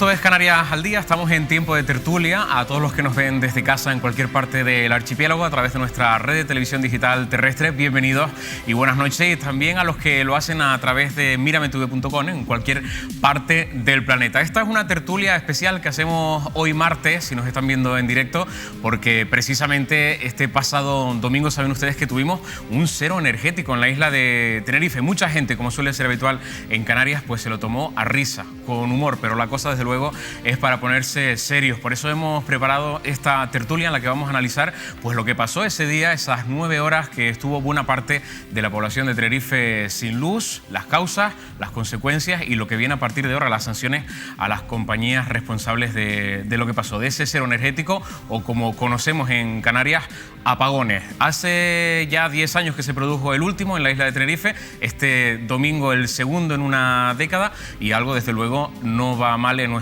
Esto es Canarias al Día, estamos en tiempo de tertulia. A todos los que nos ven desde casa en cualquier parte del archipiélago a través de nuestra red de televisión digital terrestre, bienvenidos y buenas noches. Y también a los que lo hacen a través de mirametv.com en cualquier parte del planeta. Esta es una tertulia especial que hacemos hoy martes, si nos están viendo en directo, porque precisamente este pasado domingo saben ustedes que tuvimos un cero energético en la isla de Tenerife. Mucha gente, como suele ser habitual en Canarias, pues se lo tomó a risa, con humor, pero la cosa desde luego es para ponerse serios. Por eso hemos preparado esta tertulia en la que vamos a analizar pues lo que pasó ese día, esas 9 horas que estuvo buena parte de la población de Tenerife sin luz, las causas, las consecuencias y lo que viene a partir de ahora, las sanciones a las compañías responsables de lo que pasó, de ese cero energético o, como conocemos en Canarias, apagones. Hace ya 10 años que se produjo el último en la isla de Tenerife, este domingo el segundo en una década, y algo desde luego no va mal en nuestro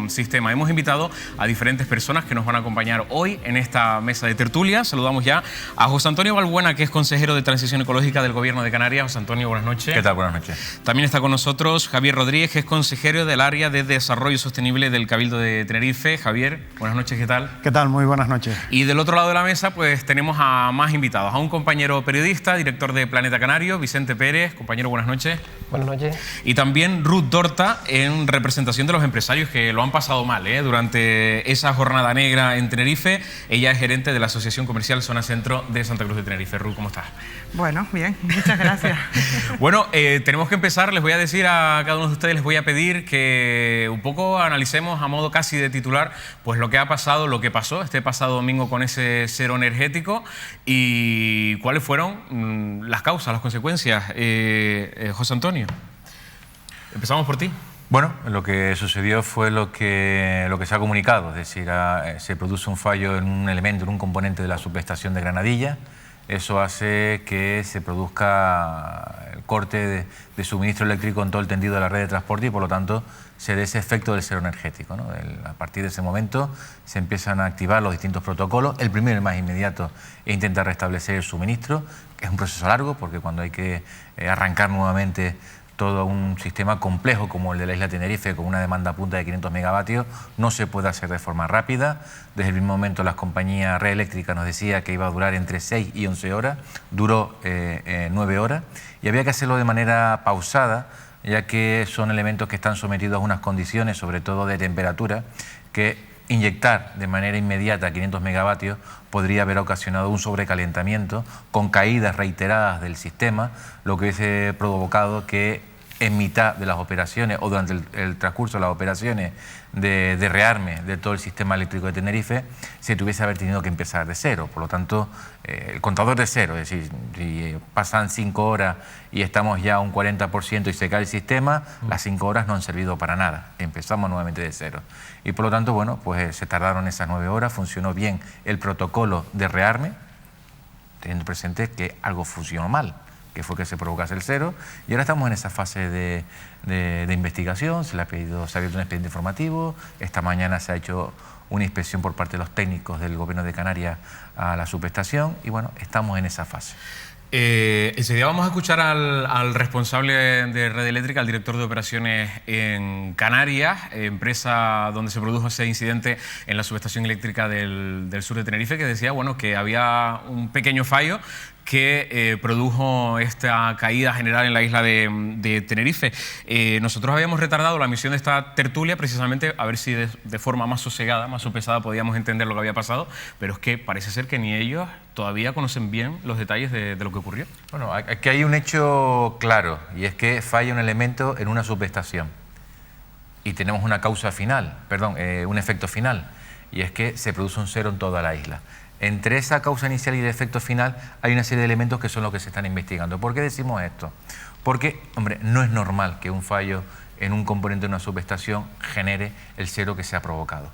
sistema. Hemos invitado a diferentes personas que nos van a acompañar hoy en esta mesa de tertulia. Saludamos ya a José Antonio Balbuena, que es consejero de Transición Ecológica del Gobierno de Canarias. José Antonio, buenas noches. ¿Qué tal? Buenas noches. También está con nosotros Javier Rodríguez, que es consejero del área de Desarrollo Sostenible del Cabildo de Tenerife. Javier, buenas noches, ¿qué tal? ¿Qué tal? Muy buenas noches. Y del otro lado de la mesa pues tenemos a más invitados, a un compañero periodista, director de Planeta Canario, Vicente Pérez. Compañero, buenas noches. Buenas noches. Y también Ruth Dorta, en representación de los empresarios que lo han pasado mal durante esa jornada negra en Tenerife. Ella es gerente de la Asociación Comercial Zona Centro de Santa Cruz de Tenerife. Ruth, ¿cómo estás? Bueno, bien, muchas gracias. Bueno, tenemos que empezar. Les voy a decir a cada uno de ustedes, les voy a pedir que un poco analicemos a modo casi de titular pues lo que ha pasado, lo que pasó este pasado domingo con ese cero energético y cuáles fueron las causas, las consecuencias. José Antonio, empezamos por ti. Bueno, lo que sucedió fue lo que se ha comunicado, es decir, se produce un fallo en un elemento, en un componente de la subestación de Granadilla. Eso hace que se produzca el corte de suministro eléctrico en todo el tendido de la red de transporte y por lo tanto se dé ese efecto del cero energético, ¿no? A partir de ese momento se empiezan a activar los distintos protocolos. El primero y más inmediato es intentar restablecer el suministro, que es un proceso largo porque cuando hay que arrancar nuevamente todo un sistema complejo como el de la isla de Tenerife, con una demanda punta de 500 megavatios, no se puede hacer de forma rápida. Desde el mismo momento las compañías Red Eléctrica nos decía que iba a durar entre 6 y 11 horas, duró 9 horas y había que hacerlo de manera pausada, ya que son elementos que están sometidos a unas condiciones, sobre todo de temperatura, que inyectar de manera inmediata 500 megavatios podría haber ocasionado un sobrecalentamiento con caídas reiteradas del sistema, lo que hubiese provocado que en mitad de las operaciones o durante el transcurso de las operaciones de rearme de todo el sistema eléctrico de Tenerife se tuviese haber tenido que empezar de cero. Por lo tanto, el contador de cero, es decir, si pasan 5 horas y estamos ya a un 40% y se cae el sistema, las 5 horas no han servido para nada. Empezamos nuevamente de cero. Y por lo tanto, bueno, pues se tardaron esas 9 horas, funcionó bien el protocolo de rearme, teniendo presente que algo funcionó mal, que fue que se provocase el cero, y ahora estamos en esa fase de investigación. Se ha abierto un expediente informativo, esta mañana se ha hecho una inspección por parte de los técnicos del Gobierno de Canarias a la subestación y bueno, estamos en esa fase. Enseguida vamos a escuchar al responsable de Red Eléctrica, al director de operaciones en Canarias, empresa donde se produjo ese incidente en la subestación eléctrica del sur de Tenerife, que decía bueno, que había un pequeño fallo que produjo esta caída general en la isla de Tenerife. Nosotros habíamos retardado la emisión de esta tertulia precisamente a ver si de forma más sosegada, más sopesada podíamos entender lo que había pasado, pero es que parece ser que ni ellos todavía conocen bien los detalles de lo que ocurrió. Bueno, aquí hay un hecho claro y es que falla un elemento en una subestación y tenemos una causa final, perdón, un efecto final, y es que se produce un cero en toda la isla. Entre esa causa inicial y el efecto final hay una serie de elementos que son los que se están investigando. ¿Por qué decimos esto? Porque, hombre, no es normal que un fallo en un componente de una subestación genere el cero que se ha provocado.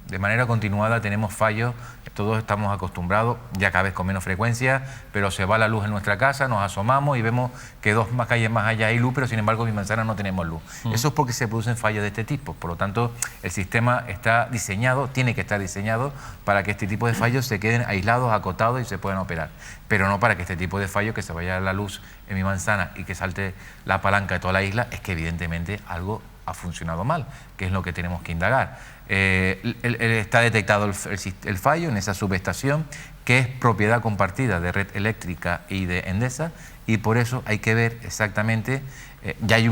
De manera continuada tenemos fallos, todos estamos acostumbrados, ya cada vez con menos frecuencia, pero se va la luz en nuestra casa, nos asomamos y vemos que 2 calles más allá hay luz, pero sin embargo en mi manzana no tenemos luz. Eso es porque se producen fallos de este tipo. Por lo tanto, el sistema está diseñado, tiene que estar diseñado para que este tipo de fallos se queden aislados, acotados y se puedan operar. Pero no para que este tipo de fallos, que se vaya la luz en mi manzana y que salte la palanca de toda la isla, es que evidentemente algo ha funcionado mal, que es lo que tenemos que indagar. Está detectado el fallo en esa subestación, que es propiedad compartida de Red Eléctrica y de Endesa, y por eso hay que ver exactamente, ya hay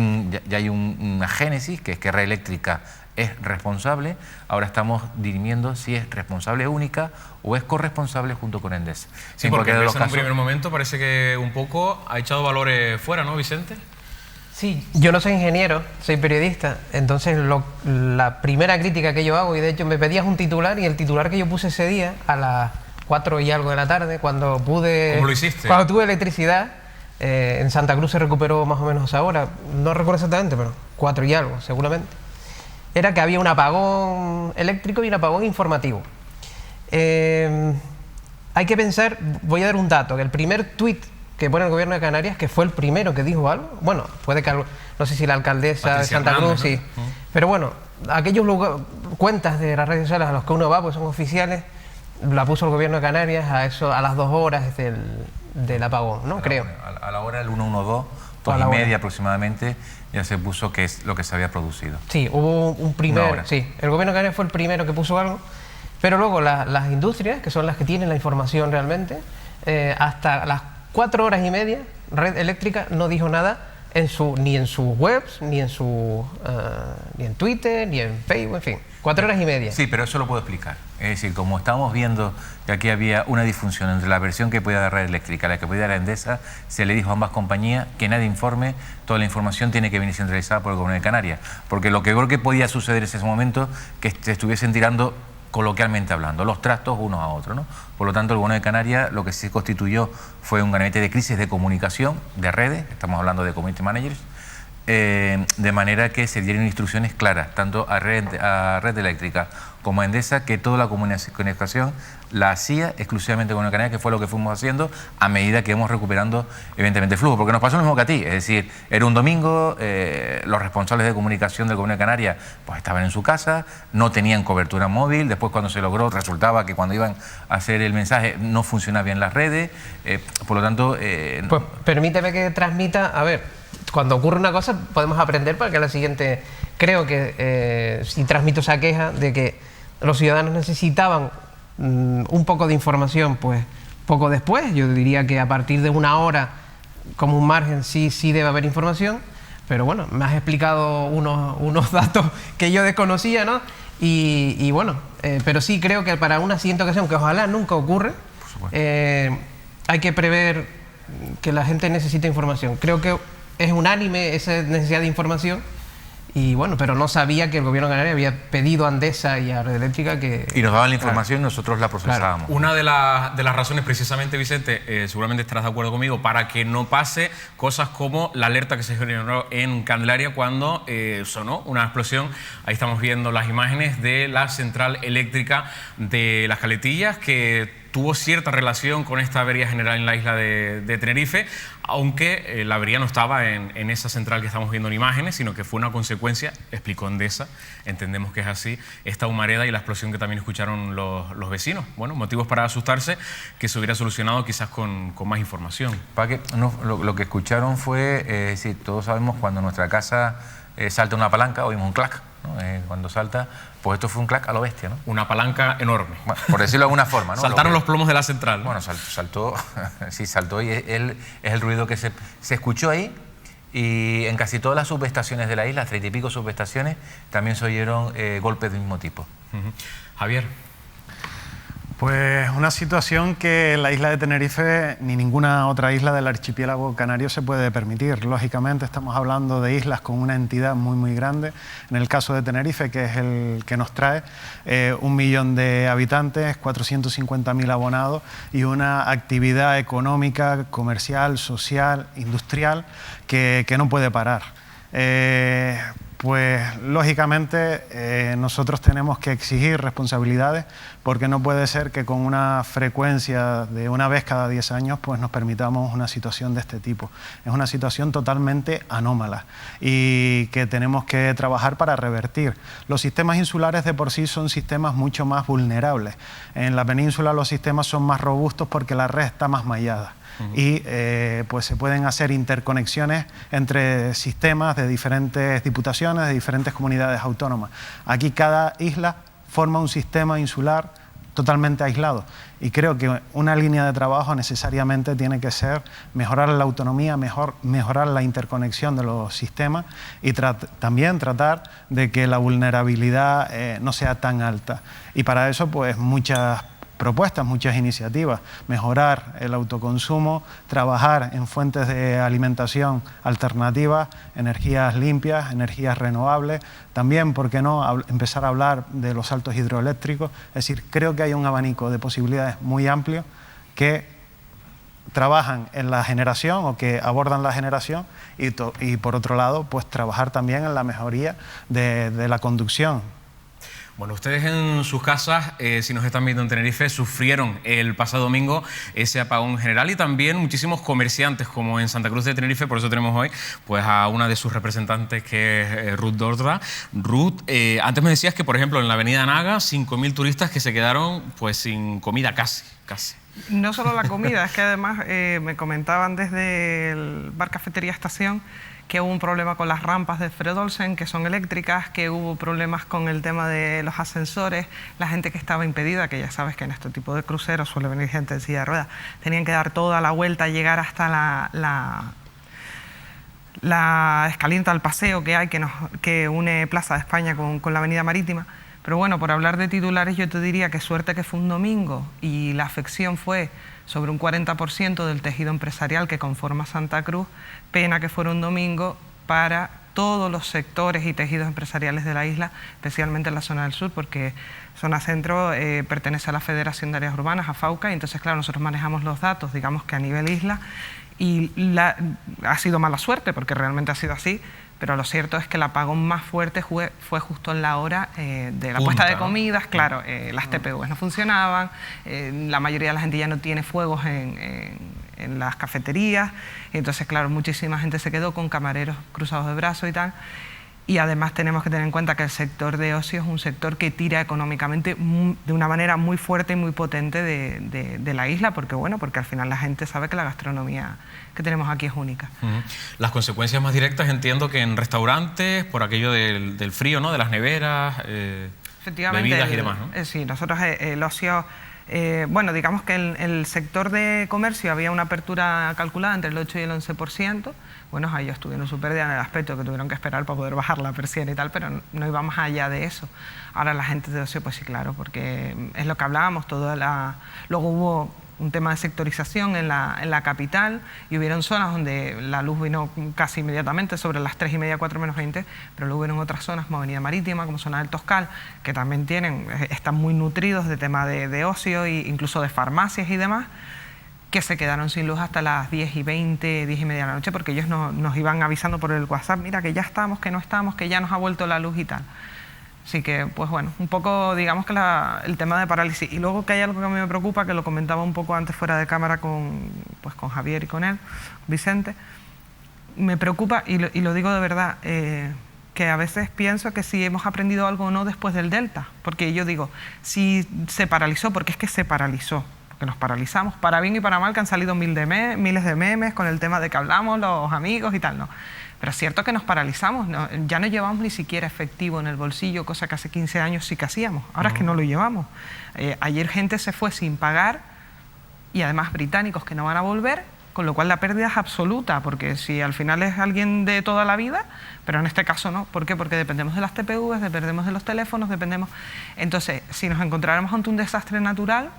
una génesis, que es que Red Eléctrica es responsable. Ahora estamos dirimiendo si es responsable única o es corresponsable junto con Endesa. Sí, porque en un primer momento parece que un poco ha echado valores fuera, ¿no, Vicente? Sí, yo no soy ingeniero, soy periodista, entonces la primera crítica que yo hago, y de hecho me pedías un titular, y el titular que yo puse ese día a las 4 y algo de la tarde, cuando pude... ¿Cómo lo hiciste? Cuando tuve electricidad, en Santa Cruz se recuperó más o menos ahora, no recuerdo exactamente, pero 4 y algo seguramente, era que había un apagón eléctrico y un apagón informativo. Hay que pensar, voy a dar un dato, que el primer tuit que pone el gobierno de Canarias, que fue el primero que dijo algo, bueno, puede que, no sé si la alcaldesa Patricia de Santa Cruz, Hernández, sí, ¿no? pero bueno, aquellos cuentas de las redes sociales a los que uno va, pues son oficiales, la puso el gobierno de Canarias a las 2 horas del apagón, ¿no? Creo. A la hora del 112, 2:30 aproximadamente, ya se puso que es lo que se había producido. Sí, hubo un primer... Sí, el gobierno de Canarias fue el primero que puso algo, pero luego las industrias, que son las que tienen la información realmente, hasta las 4:30, Red Eléctrica no dijo nada ni en sus webs, ni en Twitter, ni en Facebook, en fin, 4:30. Sí, pero eso lo puedo explicar. Es decir, como estamos viendo que aquí había una disfunción entre la versión que podía dar Red Eléctrica y la que podía dar Endesa, se le dijo a ambas compañías que nadie informe, toda la información tiene que venir centralizada por el gobierno de Canarias. Porque lo que creo que podía suceder en ese momento, que se estuviesen tirando, coloquialmente hablando, los trastos unos a otros, ¿no? Por lo tanto, el gobierno de Canarias lo que se constituyó fue un gabinete de crisis de comunicación, de redes, estamos hablando de community managers, de manera que se dieron instrucciones claras, tanto a Red Eléctrica como a Endesa, que toda la comunicación la hacía exclusivamente con el Canarias, que fue lo que fuimos haciendo a medida que íbamos recuperando evidentemente el flujo, porque nos pasó lo mismo que a ti, es decir, era un domingo, los responsables de comunicación del gobierno de Canarias pues estaban en su casa, no tenían cobertura móvil, después cuando se logró resultaba que cuando iban a hacer el mensaje no funcionaba bien las redes, por lo tanto... Pues permíteme que transmita, a ver, cuando ocurre una cosa podemos aprender para que a la siguiente, creo que si transmito esa queja de que los ciudadanos necesitaban un poco de información, pues poco después, yo diría que a partir de 1 hora como un margen sí debe haber información, pero bueno, me has explicado unos datos que yo desconocía, ¿no? Y bueno, pero sí creo que para una siguiente ocasión, que ojalá nunca ocurre, hay que prever que la gente necesita información. Creo que es unánime esa necesidad de información. Y bueno, pero no sabía que el gobierno de Canarias había pedido a Endesa y a Red Eléctrica que... Y nos daban la información y nosotros la procesábamos. Claro. Una de las razones precisamente, Vicente, seguramente estarás de acuerdo conmigo, para que no pase cosas como la alerta que se generó en Candelaria cuando sonó una explosión. Ahí estamos viendo las imágenes de la central eléctrica de Las Caletillas, que tuvo cierta relación con esta avería general en la isla de Tenerife, aunque la avería no estaba en esa central que estamos viendo en imágenes, sino que fue una consecuencia, explicó Endesa, entendemos que es así, esta humareda y la explosión que también escucharon los vecinos. Bueno, motivos para asustarse, que se hubiera solucionado quizás con más información. Lo que escucharon fue, es decir, todos sabemos cuando en nuestra casa salta una palanca, oímos un clac, ¿no? Cuando salta, pues esto fue un clac a lo bestia, ¿no? Una palanca enorme. Bueno, por decirlo de alguna forma, ¿no? Saltaron los plomos de la central. Bueno, saltó, sí, saltó y es el ruido que se escuchó ahí, y en casi todas las subestaciones de la isla, 30 y pico subestaciones, también se oyeron golpes del mismo tipo. Javier. Pues una situación que la isla de Tenerife ni ninguna otra isla del archipiélago canario se puede permitir. Lógicamente estamos hablando de islas con una entidad muy muy grande. En el caso de Tenerife, que es el que nos trae, 1 millón de habitantes, 450.000 abonados y una actividad económica, comercial, social, industrial que no puede parar. Pues lógicamente nosotros tenemos que exigir responsabilidades, porque no puede ser que con una frecuencia de una vez cada 10 años pues nos permitamos una situación de este tipo. Es una situación totalmente anómala y que tenemos que trabajar para revertir. Los sistemas insulares de por sí son sistemas mucho más vulnerables. En la península los sistemas son más robustos porque la red está más mallada. Y pues se pueden hacer interconexiones entre sistemas de diferentes diputaciones regiones, de diferentes comunidades autónomas. Aquí cada isla forma un sistema insular totalmente aislado. Y creo que una línea de trabajo necesariamente tiene que ser mejorar la autonomía, mejorar la interconexión de los sistemas y también tratar de que la vulnerabilidad no sea tan alta. Y para eso, pues, muchas propuestas, muchas iniciativas: mejorar el autoconsumo, trabajar en fuentes de alimentación alternativas, energías limpias, energías renovables, también, ¿por qué no?, empezar a hablar de los saltos hidroeléctricos. Es decir, creo que hay un abanico de posibilidades muy amplio que trabajan en la generación o que abordan la generación y por otro lado, pues trabajar también en la mejoría de la conducción. Bueno, ustedes en sus casas, si nos están viendo en Tenerife, sufrieron el pasado domingo ese apagón general, y también muchísimos comerciantes, como en Santa Cruz de Tenerife. Por eso tenemos hoy pues a una de sus representantes, que es Ruth Dordra. Ruth, antes me decías que, por ejemplo, en la avenida Naga, 5.000 turistas que se quedaron pues sin comida casi. No solo la comida, es que además me comentaban desde el bar Cafetería Estación que hubo un problema con las rampas de Fred Olsen, que son eléctricas, que hubo problemas con el tema de los ascensores, la gente que estaba impedida, que ya sabes que en este tipo de cruceros suele venir gente en silla de ruedas, tenían que dar toda la vuelta, llegar hasta la escalinata al paseo que hay, que une Plaza de España con la Avenida Marítima. Pero bueno, por hablar de titulares, yo te diría que suerte que fue un domingo y la afección fue sobre un 40% del tejido empresarial que conforma Santa Cruz. Pena que fuera un domingo para todos los sectores y tejidos empresariales de la isla, especialmente en la zona del sur, porque zona centro pertenece a la Federación de Áreas Urbanas, a FAUCA, y entonces, claro, nosotros manejamos los datos, digamos que a nivel isla, y ha sido mala suerte, porque realmente ha sido así, pero lo cierto es que el apagón más fuerte fue justo en la hora de la puesta de comidas. Claro, las TPVs no funcionaban, la mayoría de la gente ya no tiene fuegos en las cafeterías, y entonces, claro, muchísima gente se quedó con camareros cruzados de brazos y tal. Y además tenemos que tener en cuenta que el sector de ocio es un sector que tira económicamente de una manera muy fuerte y muy potente de la isla, porque bueno, porque al final la gente sabe que la gastronomía que tenemos aquí es única. Las consecuencias más directas, entiendo que en restaurantes, por aquello del frío, ¿no?, de las neveras, efectivamente, bebidas y demás, ¿no? Sí, nosotros el ocio... bueno, digamos que en el sector de comercio había una apertura calculada entre el 8 y el 11%. Bueno, ellos tuvieron su pérdida en el aspecto que tuvieron que esperar para poder bajar la persiana y tal, pero no iba más allá de eso. Ahora la gente de ocio, pues sí, claro, porque es lo que hablábamos, luego hubo un tema de sectorización en la capital, y hubieron zonas donde la luz vino casi inmediatamente, sobre las 3:30, 4 menos 20, pero luego hubieron otras zonas como Avenida Marítima, como zona del Toscal, que también están muy nutridos de tema de ocio e incluso de farmacias y demás, que se quedaron sin luz hasta las 10:20, 10:30 de la noche, porque ellos nos iban avisando por el WhatsApp, mira, que ya estamos, que no estamos, que ya nos ha vuelto la luz y tal. Así que, pues bueno, un poco, digamos que el tema de parálisis. Y luego que hay algo que a mí me preocupa, que lo comentaba un poco antes fuera de cámara con Javier y con él, Vicente, me preocupa, y lo digo de verdad, que a veces pienso que si hemos aprendido algo o no después del Delta, porque yo digo, si se paralizó, porque es que se paralizó, porque nos paralizamos, para bien y para mal, que han salido miles de memes con el tema de que hablamos, los amigos y tal, ¿no? Pero es cierto que nos paralizamos, ¿no? Ya no llevamos ni siquiera efectivo en el bolsillo, cosa que hace 15 años sí que hacíamos, ahora es que no lo llevamos. Ayer gente se fue sin pagar, y además británicos que no van a volver, con lo cual la pérdida es absoluta, porque si al final es alguien de toda la vida, pero en este caso no. ¿Por qué? Porque dependemos de las TPVs, dependemos de los teléfonos, dependemos... Entonces, si nos encontráramos ante un desastre natural,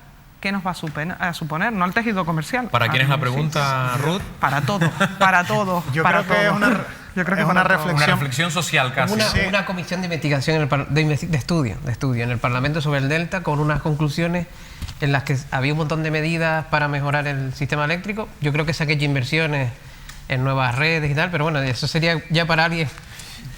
¿qué nos va a suponer? No al tejido comercial. ¿Para quién es la pregunta, sí. Ruth? Para todo, para todo. Yo creo que es una reflexión social casi. Una comisión de investigación, de estudio en el Parlamento sobre el Delta, con unas conclusiones en las que había un montón de medidas para mejorar el sistema eléctrico. Yo creo que se han hecho inversiones en nuevas redes y tal, pero bueno, eso sería ya para alguien...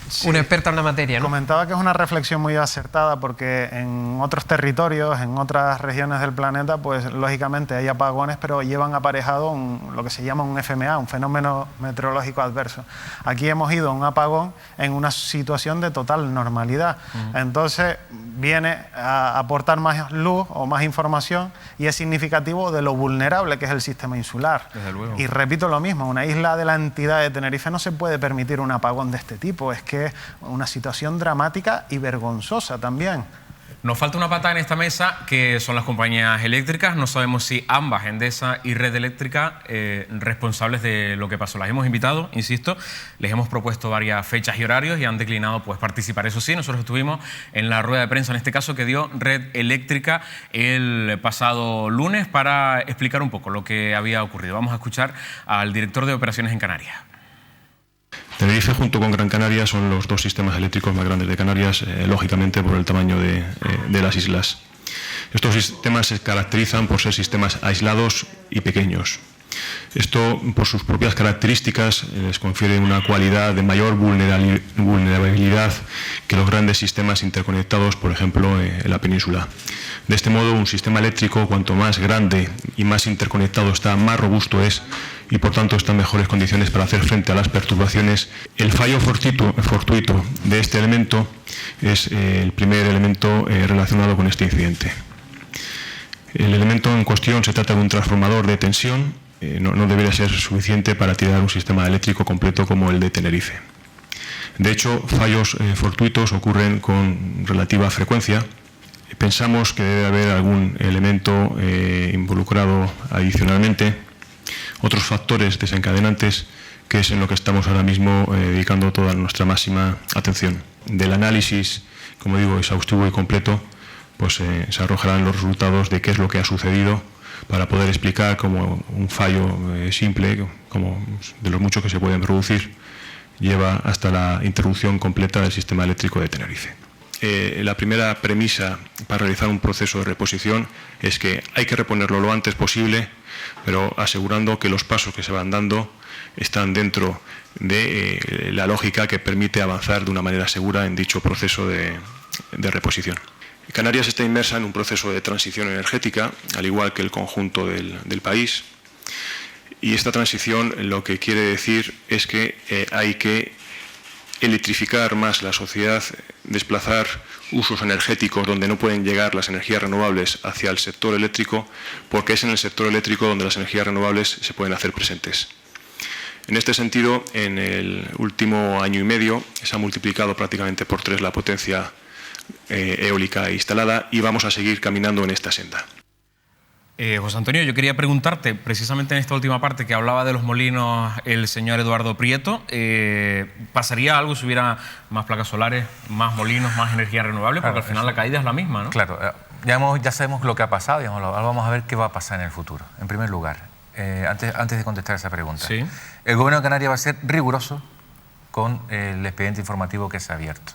Sí, un experto en la materia, ¿no? Comentaba que es una reflexión muy acertada, porque en otros territorios, en otras regiones del planeta, pues lógicamente hay apagones, pero llevan aparejado lo que se llama un FMA, un fenómeno meteorológico adverso. Aquí hemos ido a un apagón en una situación de total normalidad. Entonces viene a aportar más luz o más información, y es significativo de lo vulnerable que es el sistema insular. Desde luego. Y repito lo mismo, una isla de la entidad de Tenerife no se puede permitir un apagón de este tipo. Es que que es una situación dramática y vergonzosa también. Nos falta una pata en esta mesa, que son las compañías eléctricas. No sabemos si ambas, Endesa y Red Eléctrica, responsables de lo que pasó. Las hemos invitado, insisto, les hemos propuesto varias fechas y horarios y han declinado pues participar. Eso sí, nosotros estuvimos en la rueda de prensa, en este caso, que dio Red Eléctrica el pasado lunes para explicar un poco lo que había ocurrido. Vamos a escuchar al director de operaciones en Canarias. Tenerife junto con Gran Canaria son los dos sistemas eléctricos más grandes de Canarias, lógicamente por el tamaño de las islas. Estos sistemas se caracterizan por ser sistemas aislados y pequeños. Esto, por sus propias características, les confiere una cualidad de mayor vulnerabilidad que los grandes sistemas interconectados, por ejemplo, en la península. De este modo, un sistema eléctrico, cuanto más grande y más interconectado está, más robusto es y, por tanto, está en mejores condiciones para hacer frente a las perturbaciones. El fallo fortuito de este elemento es el primer elemento relacionado con este incidente. El elemento en cuestión se trata de un transformador de tensión. No debería ser suficiente para tirar un sistema eléctrico completo como el de Tenerife. De hecho, fallos fortuitos ocurren con relativa frecuencia. Pensamos que debe haber algún elemento involucrado adicionalmente. Otros factores desencadenantes, que es en lo que estamos ahora mismo dedicando toda nuestra máxima atención. Del análisis, como digo, exhaustivo y completo, pues se arrojarán los resultados de qué es lo que ha sucedido, para poder explicar cómo un fallo simple, como de los muchos que se pueden producir, lleva hasta la interrupción completa del sistema eléctrico de Tenerife. La primera premisa para realizar un proceso de reposición es que hay que reponerlo lo antes posible, pero asegurando que los pasos que se van dando están dentro de la lógica que permite avanzar de una manera segura en dicho proceso de reposición. Canarias está inmersa en un proceso de transición energética, al igual que el conjunto del país, y esta transición lo que quiere decir es que hay que electrificar más la sociedad, desplazar usos energéticos donde no pueden llegar las energías renovables hacia el sector eléctrico, porque es en el sector eléctrico donde las energías renovables se pueden hacer presentes. En este sentido, en el último año y medio se ha multiplicado prácticamente por 3 la potencia eólica instalada y vamos a seguir caminando en esta senda. José Antonio, yo quería preguntarte, precisamente en esta última parte que hablaba de los molinos el señor Eduardo Prieto, ¿pasaría algo si hubiera más placas solares, más molinos, más energía renovable? Porque al final la caída es la misma, ¿no? Claro, ya sabemos lo que ha pasado, ahora vamos a ver qué va a pasar en el futuro. En primer lugar, antes de contestar esa pregunta, ¿sí? El Gobierno de Canarias va a ser riguroso con el expediente informativo que se ha abierto.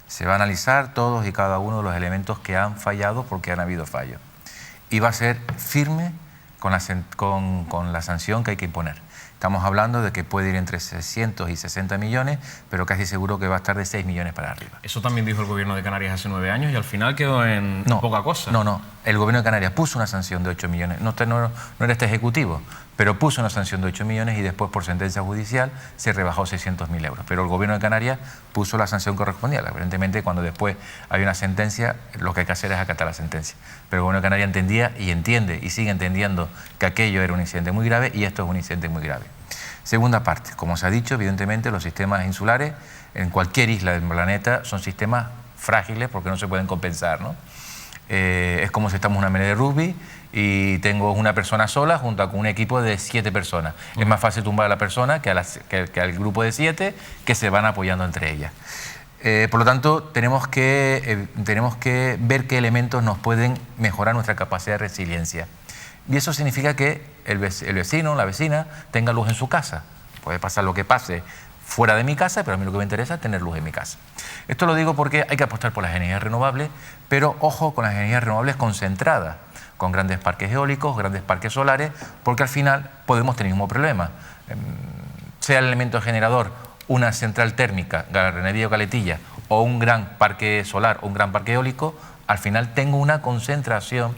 Se va a analizar todos y cada uno de los elementos que han fallado porque han habido fallos. Y va a ser firme con la sanción que hay que imponer. Estamos hablando de que puede ir entre 600 y 60 millones, pero casi seguro que va a estar de 6 millones para arriba. Eso también dijo el Gobierno de Canarias hace 9 años y al final quedó en poca cosa. No. El Gobierno de Canarias puso una sanción de 8 millones. No era este Ejecutivo, pero puso una sanción de 8 millones y después por sentencia judicial se rebajó 600.000 euros. Pero el Gobierno de Canarias puso la sanción correspondida. Evidentemente, cuando después hay una sentencia, lo que hay que hacer es acatar la sentencia. Pero el Gobierno de Canarias entendía y entiende y sigue entendiendo que aquello era un incidente muy grave y esto es un incidente muy grave. Segunda parte, como se ha dicho, evidentemente los sistemas insulares en cualquier isla del planeta son sistemas frágiles porque no se pueden compensar, ¿no? Es como si estamos en una melea de rugby y tengo una persona sola junto con un equipo de 7 personas. Es más fácil tumbar a la persona que al grupo de 7 que se van apoyando entre ellas. Por lo tanto, tenemos que ver qué elementos nos pueden mejorar nuestra capacidad de resiliencia. Y eso significa que el vecino, la vecina, tenga luz en su casa. Puede pasar lo que pase fuera de mi casa, pero a mí lo que me interesa es tener luz en mi casa. Esto lo digo porque hay que apostar por las energías renovables, pero ojo con las energías renovables concentradas, con grandes parques eólicos, grandes parques solares, porque al final podemos tener el mismo problema. Sea el elemento generador una central térmica, Garranería o Caletilla, o un gran parque solar o un gran parque eólico, al final tengo una concentración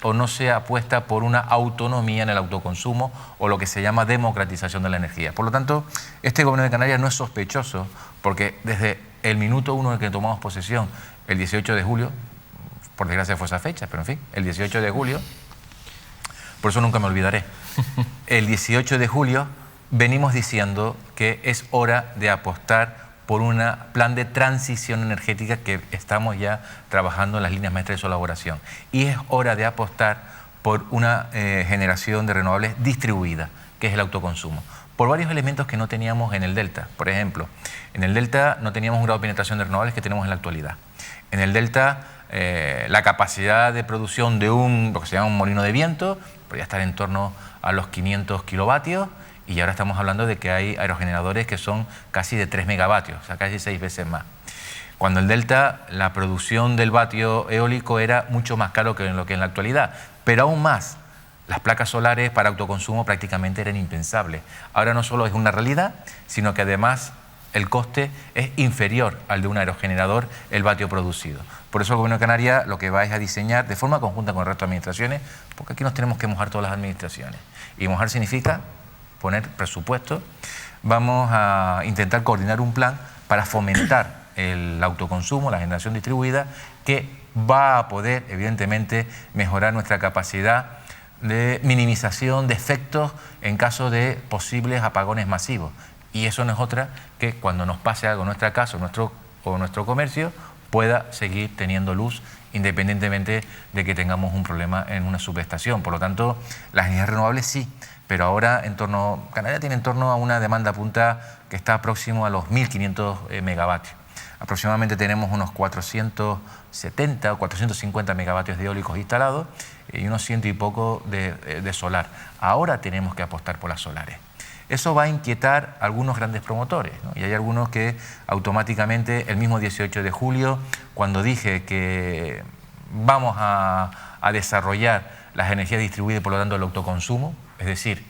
o no se apuesta por una autonomía en el autoconsumo o lo que se llama democratización de la energía. Por lo tanto, este Gobierno de Canarias no es sospechoso porque desde el minuto 1 en el que tomamos posesión, el 18 de julio, por desgracia fue esa fecha, pero en fin, el 18 de julio, por eso nunca me olvidaré, el 18 de julio venimos diciendo que es hora de apostar por un plan de transición energética que estamos ya trabajando en las líneas maestras de su elaboración. Y es hora de apostar por una generación de renovables distribuida, que es el autoconsumo, por varios elementos que no teníamos en el Delta. Por ejemplo, en el Delta no teníamos un grado de penetración de renovables que tenemos en la actualidad. En el Delta la capacidad de producción de lo que se llama un molino de viento podría estar en torno a los 500 kilovatios, y ahora estamos hablando de que hay aerogeneradores que son casi de 3 megavatios, o sea, casi 6 veces más. Cuando el Delta, la producción del vatio eólico era mucho más caro que lo que en la actualidad, pero aún más, las placas solares para autoconsumo prácticamente eran impensables. Ahora no solo es una realidad, sino que además el coste es inferior al de un aerogenerador, el vatio producido. Por eso el Gobierno de Canarias lo que va es a diseñar de forma conjunta con el resto de administraciones, porque aquí nos tenemos que mojar todas las administraciones. Y mojar significa poner presupuesto. Vamos a intentar coordinar un plan para fomentar el autoconsumo, la generación distribuida, que va a poder, evidentemente, mejorar nuestra capacidad de minimización de efectos en caso de posibles apagones masivos. Y eso no es otra que cuando nos pase algo en nuestra casa o nuestro comercio, pueda seguir teniendo luz independientemente de que tengamos un problema en una subestación. Por lo tanto, las energías renovables sí, pero ahora Canarias tiene en torno a una demanda punta que está próximo a los 1.500 megavatios. Aproximadamente tenemos unos 470 o 450 megavatios de eólicos instalados y unos 100 y poco de solar. Ahora tenemos que apostar por las solares. Eso va a inquietar a algunos grandes promotores, ¿no? Y hay algunos que automáticamente, el mismo 18 de julio, cuando dije que vamos a desarrollar las energías distribuidas y por lo tanto el autoconsumo, es decir,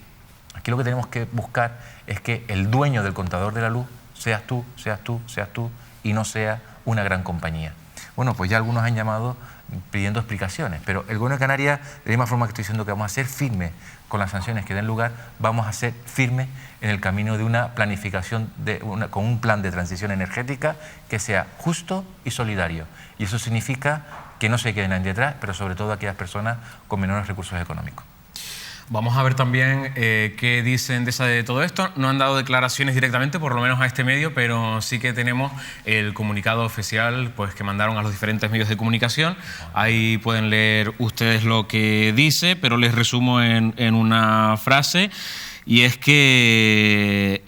aquí lo que tenemos que buscar es que el dueño del contador de la luz seas tú, y no sea una gran compañía. Bueno, pues ya algunos han llamado pidiendo explicaciones, pero el Gobierno de Canarias, de la misma forma que estoy diciendo que vamos a ser firmes con las sanciones que den lugar, vamos a ser firmes en el camino de una planificación, con un plan de transición energética que sea justo y solidario. Y eso significa que no se quede nadie detrás, pero sobre todo aquellas personas con menores recursos económicos. Vamos a ver también qué dicen de todo esto. No han dado declaraciones directamente, por lo menos a este medio, pero sí que tenemos el comunicado oficial pues, que mandaron a los diferentes medios de comunicación. Ahí pueden leer ustedes lo que dice, pero les resumo en una frase. Y es que,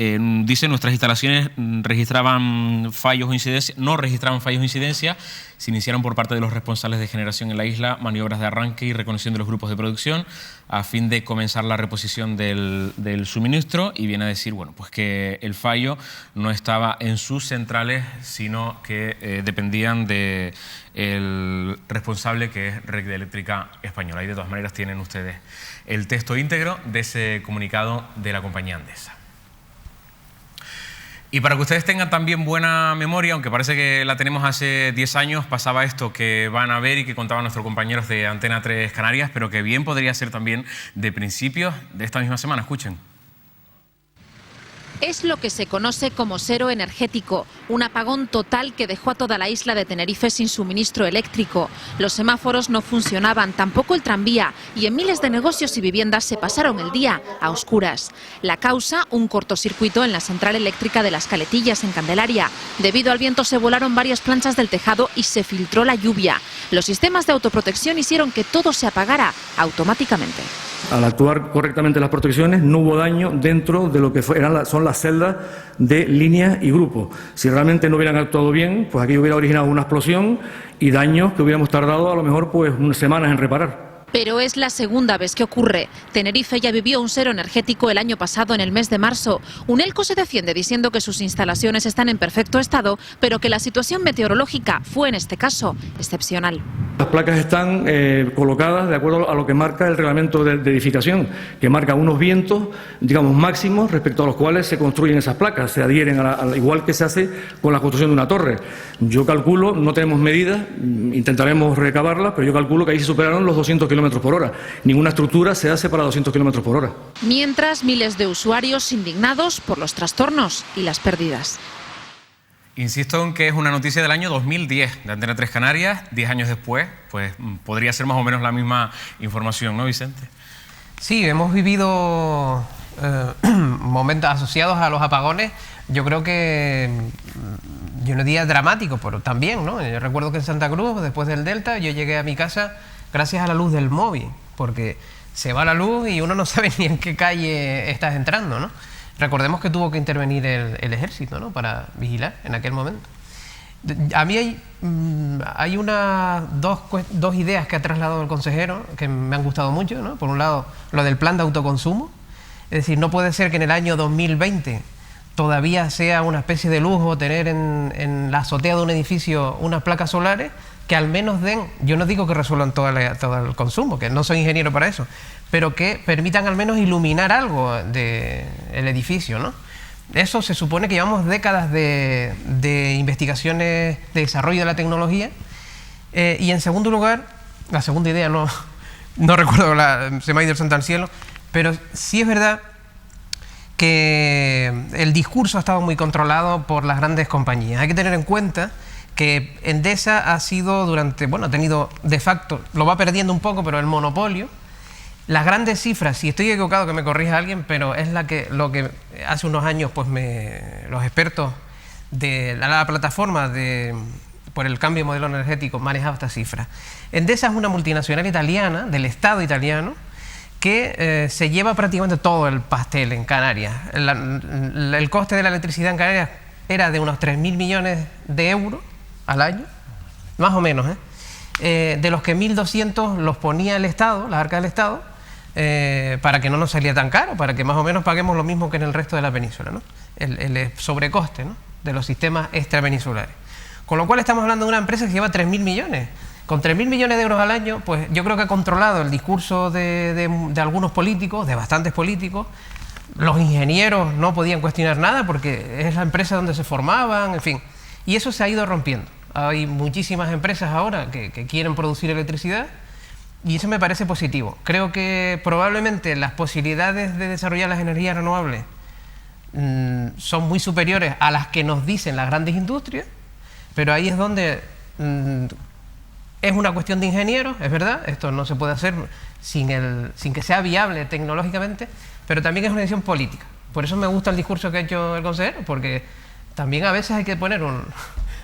dice, nuestras instalaciones registraban fallos o incidencias, no registraban fallos o incidencias, se iniciaron por parte de los responsables de generación en la isla maniobras de arranque y reconexión de los grupos de producción a fin de comenzar la reposición del suministro, y viene a decir, bueno, pues que el fallo no estaba en sus centrales, sino que dependían del responsable, que es Red Eléctrica Española. Y de todas maneras tienen ustedes el texto íntegro de ese comunicado de la compañía Endesa. Y para que ustedes tengan también buena memoria, aunque parece que la tenemos hace 10 años, pasaba esto que van a ver y que contaban nuestros compañeros de Antena 3 Canarias, pero que bien podría ser también de principios de esta misma semana. Escuchen. Es lo que se conoce como cero energético, un apagón total que dejó a toda la isla de Tenerife sin suministro eléctrico. Los semáforos no funcionaban, tampoco el tranvía, y en miles de negocios y viviendas se pasaron el día a oscuras. La causa, un cortocircuito en la central eléctrica de Las Caletillas, en Candelaria. Debido al viento se volaron varias planchas del tejado y se filtró la lluvia. Los sistemas de autoprotección hicieron que todo se apagara automáticamente. Al actuar correctamente las protecciones, no hubo daño dentro de lo que son las celdas de línea y grupo. Si realmente no hubieran actuado bien, pues aquí hubiera originado una explosión y daños que hubiéramos tardado a lo mejor pues unas semanas en reparar. Pero es la segunda vez que ocurre. Tenerife ya vivió un cero energético el año pasado, en el mes de marzo. Unelco se defiende diciendo que sus instalaciones están en perfecto estado, pero que la situación meteorológica fue en este caso excepcional. Las placas están colocadas de acuerdo a lo que marca el reglamento de edificación, que marca unos vientos, digamos, máximos respecto a los cuales se construyen esas placas, se adhieren al igual que se hace con la construcción de una torre. Yo calculo, no tenemos medidas, intentaremos recabarlas, pero yo calculo que ahí se superaron los 200 km por hora. Ninguna estructura se hace para 200 km por hora. Mientras, miles de usuarios indignados por los trastornos y las pérdidas. Insisto en que es una noticia del año 2010 de Antena 3 Canarias. 10 años después, pues podría ser más o menos la misma información, ¿no, Vicente? Sí, hemos vivido momentos asociados a los apagones. Yo creo que yo no diría dramático, pero también, ¿no? Yo recuerdo que en Santa Cruz, después del Delta, yo llegué a mi casa gracias a la luz del móvil, porque se va la luz y uno no sabe ni en qué calle estás entrando, ¿no? Recordemos que tuvo que intervenir el ejército, ¿no?, para vigilar en aquel momento. A mí hay dos ideas que ha trasladado el consejero que me han gustado mucho, ¿no? Por un lado, lo del plan de autoconsumo. Es decir, no puede ser que en el año 2020 todavía sea una especie de lujo tener en la azotea de un edificio unas placas solares que al menos den, yo no digo que resuelvan todo el consumo, que no soy ingeniero para eso, pero que permitan al menos iluminar algo del edificio, ¿no? Eso se supone que llevamos décadas de investigaciones de desarrollo de la tecnología. Y en segundo lugar, la segunda idea no recuerdo, se me ha ido el santo al cielo, pero sí es verdad que el discurso ha estado muy controlado por las grandes compañías. Hay que tener en cuenta que Endesa ha sido ha tenido de facto, lo va perdiendo un poco, pero el monopolio. Las grandes cifras, si estoy equivocado que me corrija alguien, pero es lo que hace unos años pues los expertos de la plataforma por el cambio de modelo energético manejaban estas cifras. Endesa es una multinacional italiana, del Estado italiano, que se lleva prácticamente todo el pastel en Canarias. El coste de la electricidad en Canarias era de unos 3.000 millones de euros al año, más o menos, de los que 1.200 los ponía el Estado, la arca del Estado, para que no nos salía tan caro, para que más o menos paguemos lo mismo que en el resto de la península, ¿no? El sobrecoste, ¿no?, de los sistemas extrapeninsulares. Con lo cual estamos hablando de una empresa que lleva 3.000 millones. Con 3.000 millones de euros al año, pues yo creo que ha controlado el discurso de algunos políticos, de bastantes políticos. Los ingenieros no podían cuestionar nada porque es la empresa donde se formaban, en fin. Y eso se ha ido rompiendo. Hay muchísimas empresas ahora que quieren producir electricidad y eso me parece positivo. Creo que probablemente las posibilidades de desarrollar las energías renovables son muy superiores a las que nos dicen las grandes industrias, pero ahí es donde es una cuestión de ingenieros, es verdad, esto no se puede hacer sin que sea viable tecnológicamente, pero también es una decisión política. Por eso me gusta el discurso que ha hecho el consejero, porque también a veces hay que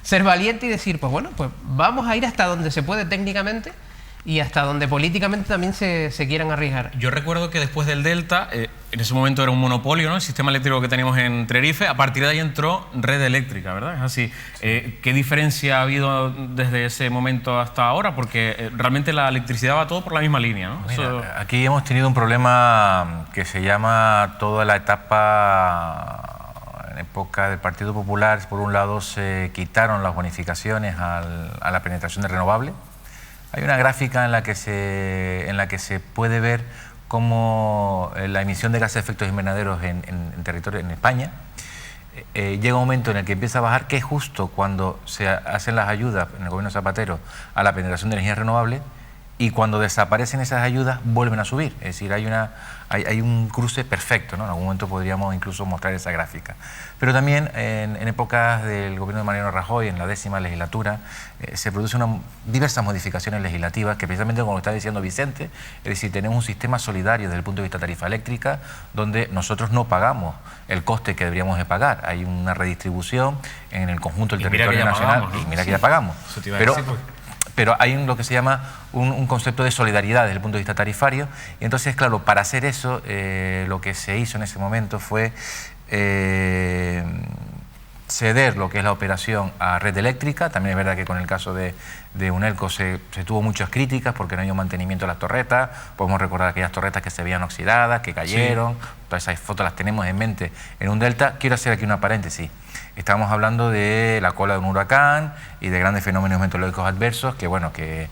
ser valiente y decir, pues bueno, pues vamos a ir hasta donde se puede técnicamente y hasta donde políticamente también se quieran arriesgar. Yo recuerdo que después del Delta, en ese momento era un monopolio, ¿no?, el sistema eléctrico que teníamos en Tenerife. A partir de ahí entró Red Eléctrica, ¿verdad? Es así. ¿Qué diferencia ha habido desde ese momento hasta ahora? Porque realmente la electricidad va todo por la misma línea, ¿no? Mira, aquí hemos tenido un problema que se llama toda la etapa... En época del Partido Popular, por un lado, se quitaron las bonificaciones a la penetración de renovables. Hay una gráfica en la que se puede ver cómo la emisión de gases de efectos invernaderos en territorio en España llega un momento en el que empieza a bajar, que es justo cuando se hacen las ayudas en el gobierno Zapatero a la penetración de energías renovables, y cuando desaparecen esas ayudas vuelven a subir. Es decir, hay un cruce perfecto, ¿no? En algún momento podríamos incluso mostrar esa gráfica. Pero también en épocas del gobierno de Mariano Rajoy, en la 10ª legislatura, se producen diversas modificaciones legislativas que, precisamente como está diciendo Vicente, es decir, tenemos un sistema solidario desde el punto de vista tarifa eléctrica, donde nosotros no pagamos el coste que deberíamos de pagar. Hay una redistribución en el conjunto del territorio nacional. Pagamos, ¿no? Y mira que ya pagamos. Eso te iba a decir, pero hay lo que se llama un concepto de solidaridad desde el punto de vista tarifario, y entonces, claro, para hacer eso, lo que se hizo en ese momento fue ceder lo que es la operación a Red Eléctrica. También es verdad que con el caso de Unelco se tuvo muchas críticas porque no hay un mantenimiento de las torretas. Podemos recordar aquellas torretas que se veían oxidadas, que cayeron. Sí. Todas esas fotos las tenemos en mente en un Delta. Quiero hacer aquí una paréntesis. Estamos hablando de la cola de un huracán y de grandes fenómenos meteorológicos adversos que, bueno, que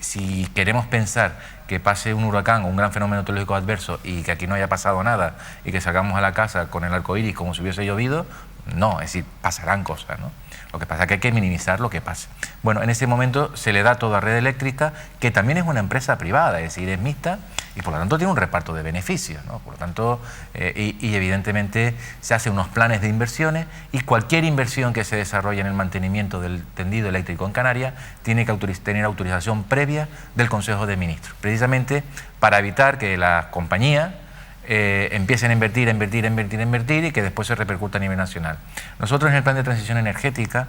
si queremos pensar que pase un huracán o un gran fenómeno meteorológico adverso y que aquí no haya pasado nada y que salgamos a la casa con el arco iris como si hubiese llovido, no, es decir, pasarán cosas, ¿no? Lo que pasa es que hay que minimizar lo que pase. Bueno, en ese momento se le da todo a Red Eléctrica, que también es una empresa privada, es decir, es mixta y por lo tanto tiene un reparto de beneficios, ¿no? Por lo tanto, y evidentemente se hacen unos planes de inversiones, y cualquier inversión que se desarrolle en el mantenimiento del tendido eléctrico en Canarias tiene que tener autorización previa del Consejo de Ministros, precisamente para evitar que las compañías empiecen a invertir y que después se repercuta a nivel nacional. Nosotros en el plan de transición energética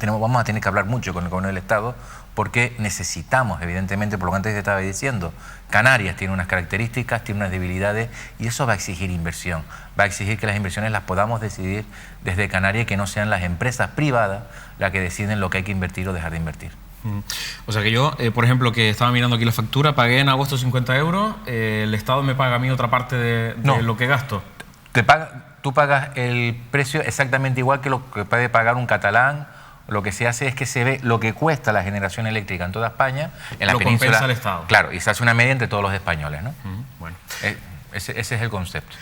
vamos a tener que hablar mucho con el Gobierno del Estado, porque necesitamos, evidentemente, por lo que antes te estaba diciendo, Canarias tiene unas características, tiene unas debilidades, y eso va a exigir inversión, va a exigir que las inversiones las podamos decidir desde Canarias y que no sean las empresas privadas las que deciden lo que hay que invertir o dejar de invertir. O sea que yo, por ejemplo, que estaba mirando aquí la factura, pagué en agosto 50 euros, el Estado me paga a mí otra parte de lo que gasto. Tú pagas el precio exactamente igual que lo que puede pagar un catalán. Lo que se hace es que se ve lo que cuesta la generación eléctrica en toda España, en la península. Compensa el Estado. Claro, y se hace una media entre todos los españoles, ¿no? Bueno. Ese es el concepto.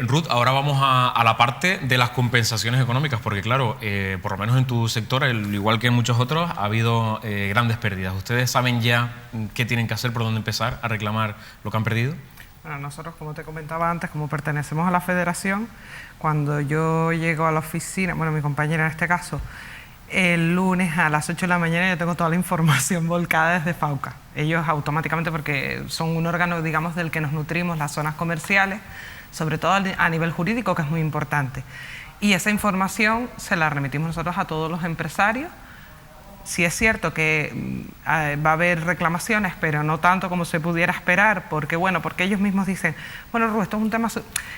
Ruth, ahora vamos a la parte de las compensaciones económicas, porque claro, por lo menos en tu sector, igual que en muchos otros, ha habido grandes pérdidas. ¿Ustedes saben ya qué tienen que hacer, por dónde empezar a reclamar lo que han perdido? Bueno, nosotros, como te comentaba antes, como pertenecemos a la federación, cuando yo llego a la oficina, bueno, mi compañera en este caso, el lunes a las 8 de la mañana yo tengo toda la información volcada desde FAUCA. Ellos automáticamente, porque son un órgano, digamos, del que nos nutrimos las zonas comerciales, sobre todo a nivel jurídico, que es muy importante. Y esa información se la remitimos nosotros a todos los empresarios. Sí es cierto que va a haber reclamaciones, pero no tanto como se pudiera esperar, porque ellos mismos dicen, bueno, Ru, esto es un tema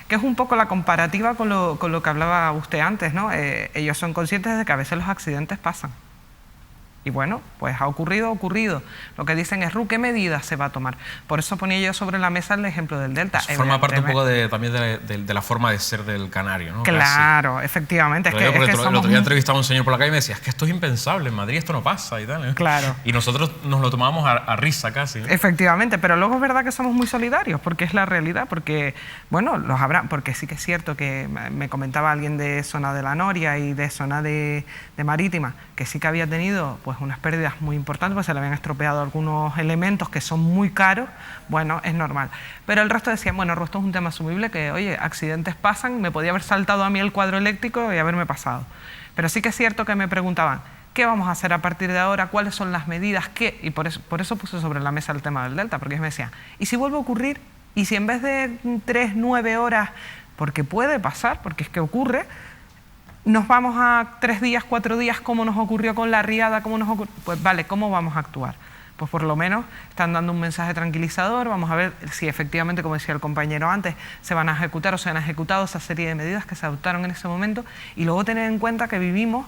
que es un poco la comparativa con lo que hablaba usted antes, ¿no? Ellos son conscientes de que a veces los accidentes pasan. Y bueno, pues ha ocurrido. Lo que dicen es, Ru, ¿qué medidas se va a tomar? Por eso ponía yo sobre la mesa el ejemplo del Delta. Eso forma parte un poco también de la forma de ser del canario, ¿no? Claro, casi. Efectivamente. El otro día entrevistaba a un señor por la calle y me decía, es que esto es impensable, en Madrid esto no pasa y tal, ¿eh? Claro. Y nosotros nos lo tomábamos a risa casi, ¿no? Efectivamente, pero luego es verdad que somos muy solidarios, porque es la realidad, porque, bueno, los habrá, porque sí que es cierto que me comentaba alguien de zona de la Noria y de zona de Marítima, que sí que había tenido pues unas pérdidas muy importantes, pues se le habían estropeado algunos elementos que son muy caros, bueno, es normal. Pero el resto decían, bueno, esto es un tema asumible, que oye, accidentes pasan, me podía haber saltado a mí el cuadro eléctrico y haberme pasado. Pero sí que es cierto que me preguntaban, ¿qué vamos a hacer a partir de ahora? ¿Cuáles son las medidas? ¿Qué? Y por eso puse sobre la mesa el tema del Delta, porque ellos me decían, ¿y si vuelve a ocurrir? ¿Y si en vez de 3, 9 horas, porque puede pasar, porque es que ocurre, nos vamos a 3 días, 4 días, como nos ocurrió con la riada, pues vale, ¿cómo vamos a actuar? Pues por lo menos están dando un mensaje tranquilizador, vamos a ver si efectivamente, como decía el compañero antes, se van a ejecutar o se han ejecutado esa serie de medidas que se adoptaron en ese momento, y luego tener en cuenta que vivimos,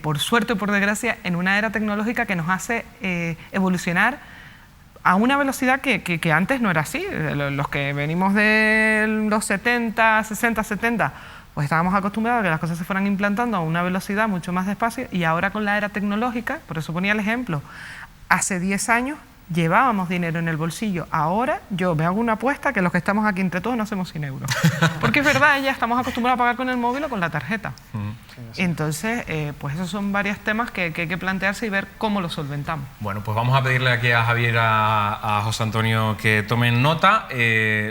por suerte o por desgracia, en una era tecnológica que nos hace evolucionar a una velocidad que antes no era así. Los que venimos de los 70, 60, 70, pues estábamos acostumbrados a que las cosas se fueran implantando a una velocidad mucho más despacio, y ahora con la era tecnológica, por eso ponía el ejemplo, hace 10 años llevábamos dinero en el bolsillo, ahora yo me hago una apuesta que los que estamos aquí entre todos no hacemos 100 euros. Porque es verdad, ya estamos acostumbrados a pagar con el móvil o con la tarjeta. Entonces, pues esos son varios temas que hay que plantearse y ver cómo los solventamos. Bueno, pues vamos a pedirle aquí a Javier, a José Antonio, que tomen nota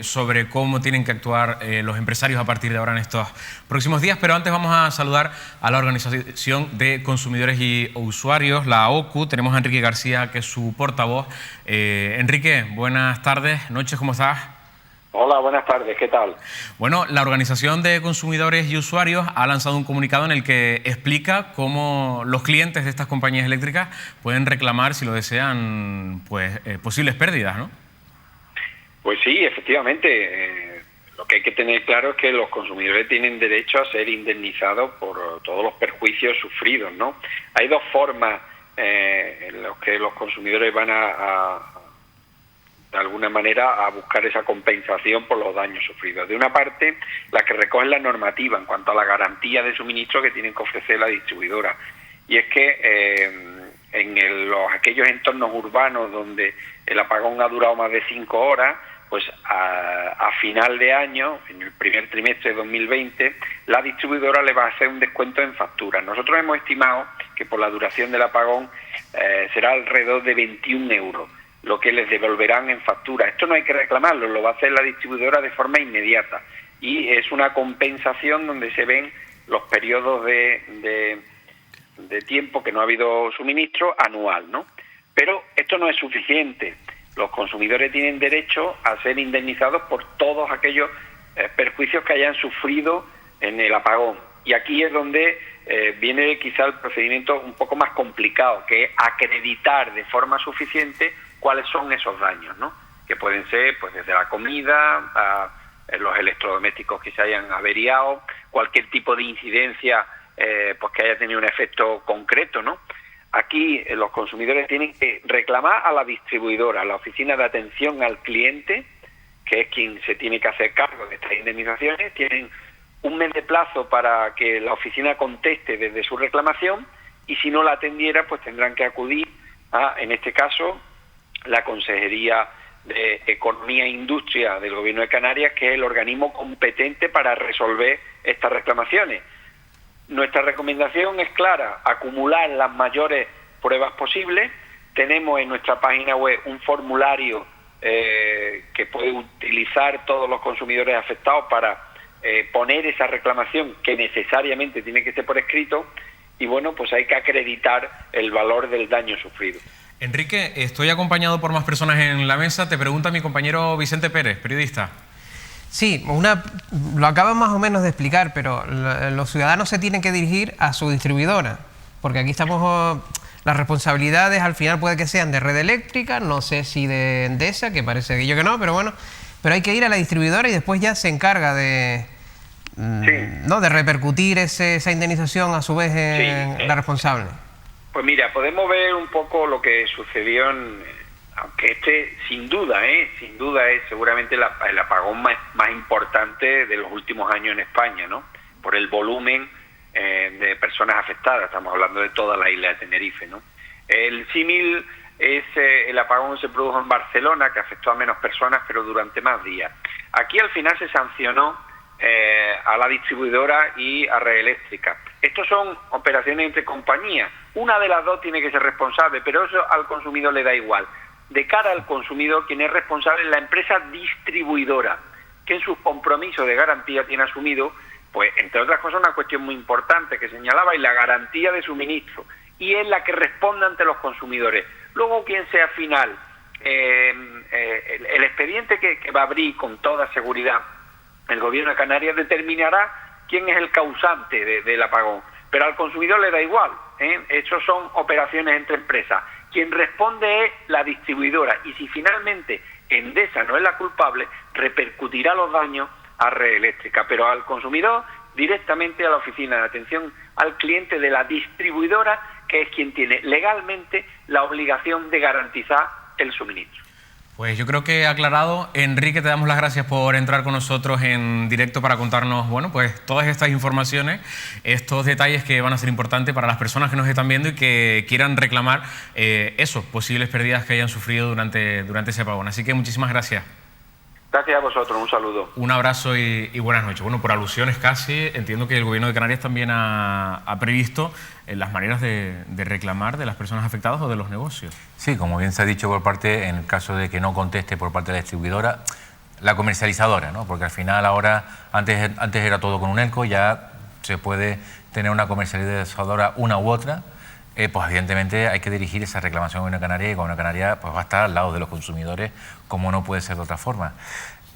sobre cómo tienen que actuar los empresarios a partir de ahora en estos próximos días, pero antes vamos a saludar a la Organización de Consumidores y Usuarios, la OCU. Tenemos a Enrique García, que es su portavoz. Enrique, buenas tardes, noches, ¿cómo estás? Hola, buenas tardes, ¿qué tal? Bueno, la Organización de Consumidores y Usuarios ha lanzado un comunicado en el que explica cómo los clientes de estas compañías eléctricas pueden reclamar, si lo desean, pues posibles pérdidas, ¿no? Pues sí, efectivamente. Lo que hay que tener claro es que los consumidores tienen derecho a ser indemnizados por todos los perjuicios sufridos, ¿no? Hay dos formas en las que los consumidores van de alguna manera a buscar esa compensación por los daños sufridos. De una parte, la que recoge la normativa en cuanto a la garantía de suministro que tienen que ofrecer la distribuidora. Y es que en aquellos entornos urbanos donde el apagón ha durado más de 5 horas, pues a final de año, en el primer trimestre de 2020, la distribuidora le va a hacer un descuento en facturas. Nosotros hemos estimado que por la duración del apagón será alrededor de 21 euros, lo que les devolverán en factura. Esto no hay que reclamarlo, lo va a hacer la distribuidora de forma inmediata, y es una compensación donde se ven los periodos de tiempo que no ha habido suministro anual, ¿no? Pero esto no es suficiente. Los consumidores tienen derecho a ser indemnizados por todos aquellos perjuicios que hayan sufrido en el apagón, Y aquí es donde viene quizá el procedimiento un poco más complicado, que es acreditar de forma suficiente cuáles son esos daños, ¿no? Que pueden ser pues desde la comida a los electrodomésticos que se hayan averiado, cualquier tipo de incidencia pues que haya tenido un efecto concreto, ¿no? Aquí los consumidores tienen que reclamar a la distribuidora, a la oficina de atención al cliente, que es quien se tiene que hacer cargo de estas indemnizaciones. Tienen un mes de plazo para que la oficina conteste desde su reclamación, y si no la atendiera, pues tendrán que acudir a, en este caso, la Consejería de Economía e Industria del Gobierno de Canarias, que es el organismo competente para resolver estas reclamaciones. Nuestra recomendación es clara: acumular las mayores pruebas posibles. Tenemos en nuestra página web un formulario que puede utilizar todos los consumidores afectados para poner esa reclamación, que necesariamente tiene que ser por escrito, y bueno, pues hay que acreditar el valor del daño sufrido. Enrique, estoy acompañado por más personas en la mesa. Te pregunta mi compañero Vicente Pérez, periodista. Sí, lo acabas más o menos de explicar, pero los ciudadanos se tienen que dirigir a su distribuidora, porque aquí estamos... Las responsabilidades al final puede que sean de Red Eléctrica, no sé si de Endesa, que parece que yo que no, pero bueno, pero hay que ir a la distribuidora y después ya se encarga de, ¿no?, de repercutir esa indemnización a su vez en la responsable. Pues mira, podemos ver un poco lo que sucedió aunque sin duda es seguramente el apagón más importante de los últimos años en España, ¿no? Por el volumen de personas afectadas. Estamos hablando de toda la isla de Tenerife, ¿no? El símil es el apagón que se produjo en Barcelona, que afectó a menos personas, pero durante más días. Aquí al final se sancionó a la distribuidora y a Red Eléctrica. Estos son operaciones entre compañías. Una de las dos tiene que ser responsable, pero eso al consumidor le da igual. De cara al consumidor, quien es responsable es la empresa distribuidora, que en sus compromisos de garantía tiene asumido, pues entre otras cosas, una cuestión muy importante que señalaba, y la garantía de suministro, y es la que responde ante los consumidores. Luego, quien sea final, el expediente que va a abrir con toda seguridad el Gobierno de Canarias determinará quién es el causante del apagón, pero al consumidor le da igual, ¿eh? Estos son operaciones entre empresas. Quien responde es la distribuidora, y si finalmente Endesa no es la culpable, repercutirá los daños a Red Eléctrica, pero al consumidor directamente a la oficina de atención al cliente de la distribuidora, que es quien tiene legalmente la obligación de garantizar el suministro. Pues yo creo que aclarado. Enrique, te damos las gracias por entrar con nosotros en directo para contarnos, bueno, pues todas estas informaciones, estos detalles que van a ser importantes para las personas que nos están viendo y que quieran reclamar posibles pérdidas que hayan sufrido durante ese apagón. Así que muchísimas gracias. Gracias a vosotros, un saludo. Un abrazo y buenas noches. Bueno, por alusiones casi, entiendo que el Gobierno de Canarias también ha previsto las maneras de reclamar de las personas afectadas o de los negocios. Sí, como bien se ha dicho por parte, en el caso de que no conteste por parte de la distribuidora, la comercializadora, ¿no? Porque al final ahora, antes era todo con un ELCO, ya se puede tener una comercializadora una u otra. Pues evidentemente hay que dirigir esa reclamación a Gobierno de Canarias, y Gobierno de Canarias pues va a estar al lado de los consumidores, como no puede ser de otra forma.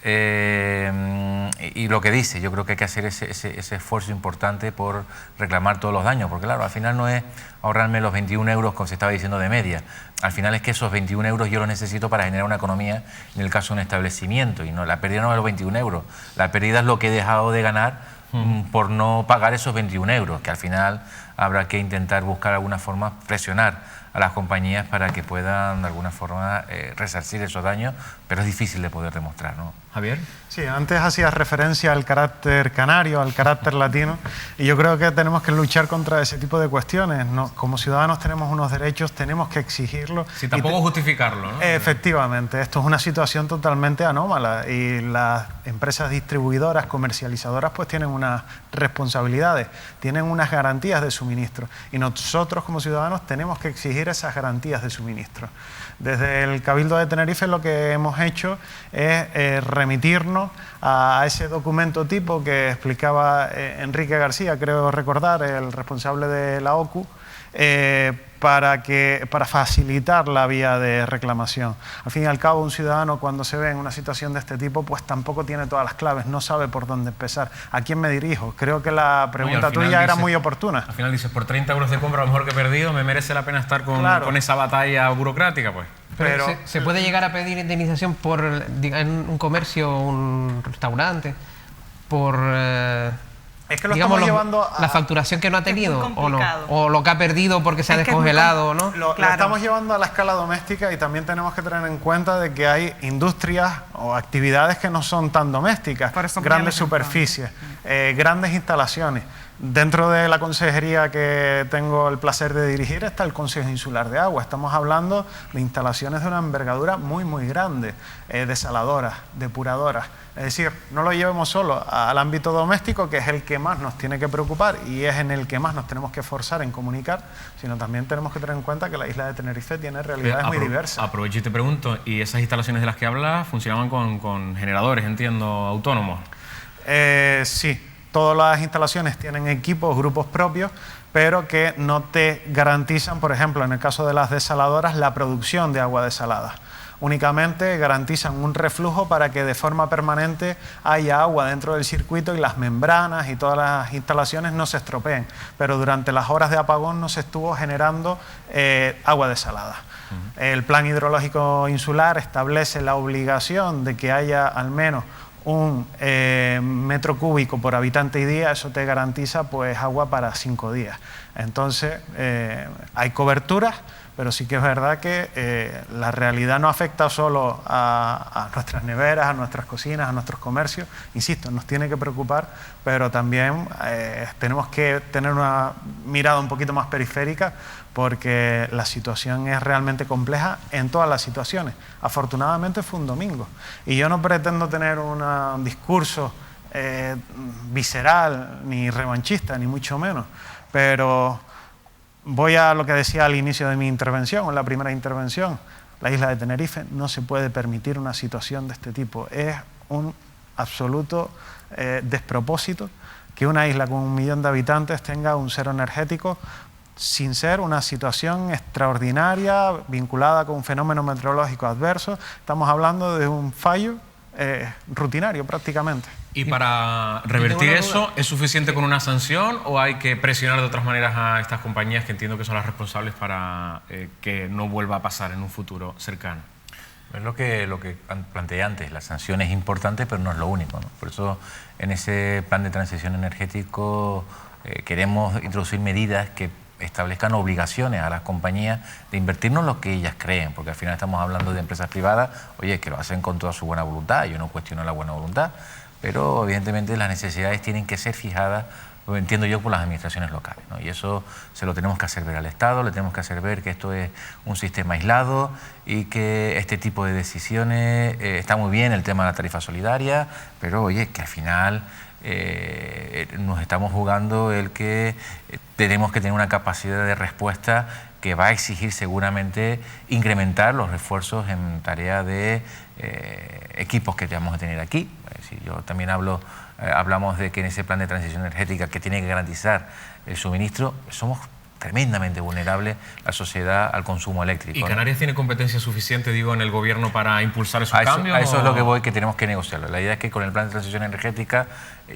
Y lo que dice, yo creo que hay que hacer ese esfuerzo importante por reclamar todos los daños, porque claro, al final no es ahorrarme los 21 euros como se estaba diciendo de media, al final es que esos 21 euros yo los necesito para generar una economía, en el caso de un establecimiento, y no, la pérdida no es los 21 euros, la pérdida es lo que he dejado de ganar por no pagar esos 21 euros, que al final habrá que intentar buscar alguna forma, presionar a las compañías para que puedan de alguna forma resarcir esos daños, pero es difícil de poder demostrar, ¿no? Javier. Sí, antes hacías referencia al carácter canario, al carácter latino, y yo creo que tenemos que luchar contra ese tipo de cuestiones. Como ciudadanos tenemos unos derechos, tenemos que exigirlos. Sí, tampoco justificarlo, ¿no? Efectivamente, esto es una situación totalmente anómala, y las empresas distribuidoras, comercializadoras, pues tienen unas responsabilidades, tienen unas garantías de suministro, y nosotros como ciudadanos tenemos que exigir esas garantías de suministro. Desde el Cabildo de Tenerife lo que hemos hecho es remitirnos a ese documento tipo que explicaba Enrique García, creo recordar, el responsable de la OCU, para facilitar la vía de reclamación. Al fin y al cabo, un ciudadano cuando se ve en una situación de este tipo, pues tampoco tiene todas las claves, no sabe por dónde empezar. ¿A quién me dirijo? Creo que la pregunta tuya era muy oportuna. Al final dices, por 30 euros de compra, a lo mejor que he perdido, ¿me merece la pena estar con esa batalla burocrática? Pues. Pero ¿se puede llegar a pedir indemnización en un comercio, un restaurante, por... Es que lo estamos llevando a... la facturación que no ha tenido o no, o lo que ha perdido porque se ha descongelado, ¿no? Lo estamos llevando a la escala doméstica, y también tenemos que tener en cuenta de que hay industrias o actividades que no son tan domésticas, grandes superficies, grandes instalaciones. Dentro de la consejería que tengo el placer de dirigir está el Consejo Insular de Agua. Estamos hablando de instalaciones de una envergadura muy, muy grande, desaladoras, depuradoras. Es decir, no lo llevemos solo al ámbito doméstico, que es el que más nos tiene que preocupar y es en el que más nos tenemos que esforzar en comunicar, sino también tenemos que tener en cuenta que la isla de Tenerife tiene realidades muy diversas. Aprovecho y te pregunto, ¿y esas instalaciones de las que hablas funcionaban con generadores, entiendo, autónomos? Sí. Todas las instalaciones tienen equipos, grupos propios, pero que no te garantizan, por ejemplo, en el caso de las desaladoras, la producción de agua desalada. Únicamente garantizan un reflujo para que de forma permanente haya agua dentro del circuito y las membranas y todas las instalaciones no se estropeen. Pero durante las horas de apagón no se estuvo generando agua desalada. El Plan Hidrológico Insular establece la obligación de que haya al menos un metro cúbico por habitante y día. Eso te garantiza pues agua para 5 días. Entonces hay coberturas, pero sí que es verdad que la realidad no afecta solo a nuestras neveras, a nuestras cocinas, a nuestros comercios. Insisto, nos tiene que preocupar, pero también tenemos que tener una mirada un poquito más periférica, porque la situación es realmente compleja en todas las situaciones. Afortunadamente fue un domingo y yo no pretendo tener un discurso visceral ni revanchista, ni mucho menos, pero voy a lo que decía al inicio de mi intervención, en la primera intervención. La isla de Tenerife no se puede permitir una situación de este tipo. Es un absoluto despropósito que una isla con 1 millón de habitantes tenga un cero energético, sin ser una situación extraordinaria vinculada con un fenómeno meteorológico adverso. Estamos hablando de un fallo rutinario prácticamente. ¿Y para revertir eso es suficiente con una sanción o hay que presionar de otras maneras a estas compañías que entiendo que son las responsables para que no vuelva a pasar en un futuro cercano? Es lo que planteé antes, la sanción es importante, pero no es lo único, ¿no? Por eso en ese plan de transición energético queremos introducir medidas que establezcan obligaciones a las compañías de invertirnos lo que ellas creen, porque al final estamos hablando de empresas privadas, oye, que lo hacen con toda su buena voluntad, yo no cuestiono la buena voluntad, pero evidentemente las necesidades tienen que ser fijadas, lo entiendo yo, por las administraciones locales, ¿no? Y eso se lo tenemos que hacer ver al Estado, le tenemos que hacer ver que esto es un sistema aislado y que este tipo de decisiones, está muy bien el tema de la tarifa solidaria, pero oye, que al final nos estamos jugando el que tenemos que tener una capacidad de respuesta que va a exigir seguramente incrementar los refuerzos en tarea de equipos que vamos a tener aquí. Si yo también hablamos de que en ese plan de transición energética que tiene que garantizar el suministro, somos tremendamente vulnerable la sociedad al consumo eléctrico. ¿Y Canarias tiene competencia suficiente, digo, en el gobierno para impulsar esos cambios? A eso es lo que voy, que tenemos que negociarlo. La idea es que con el plan de transición energética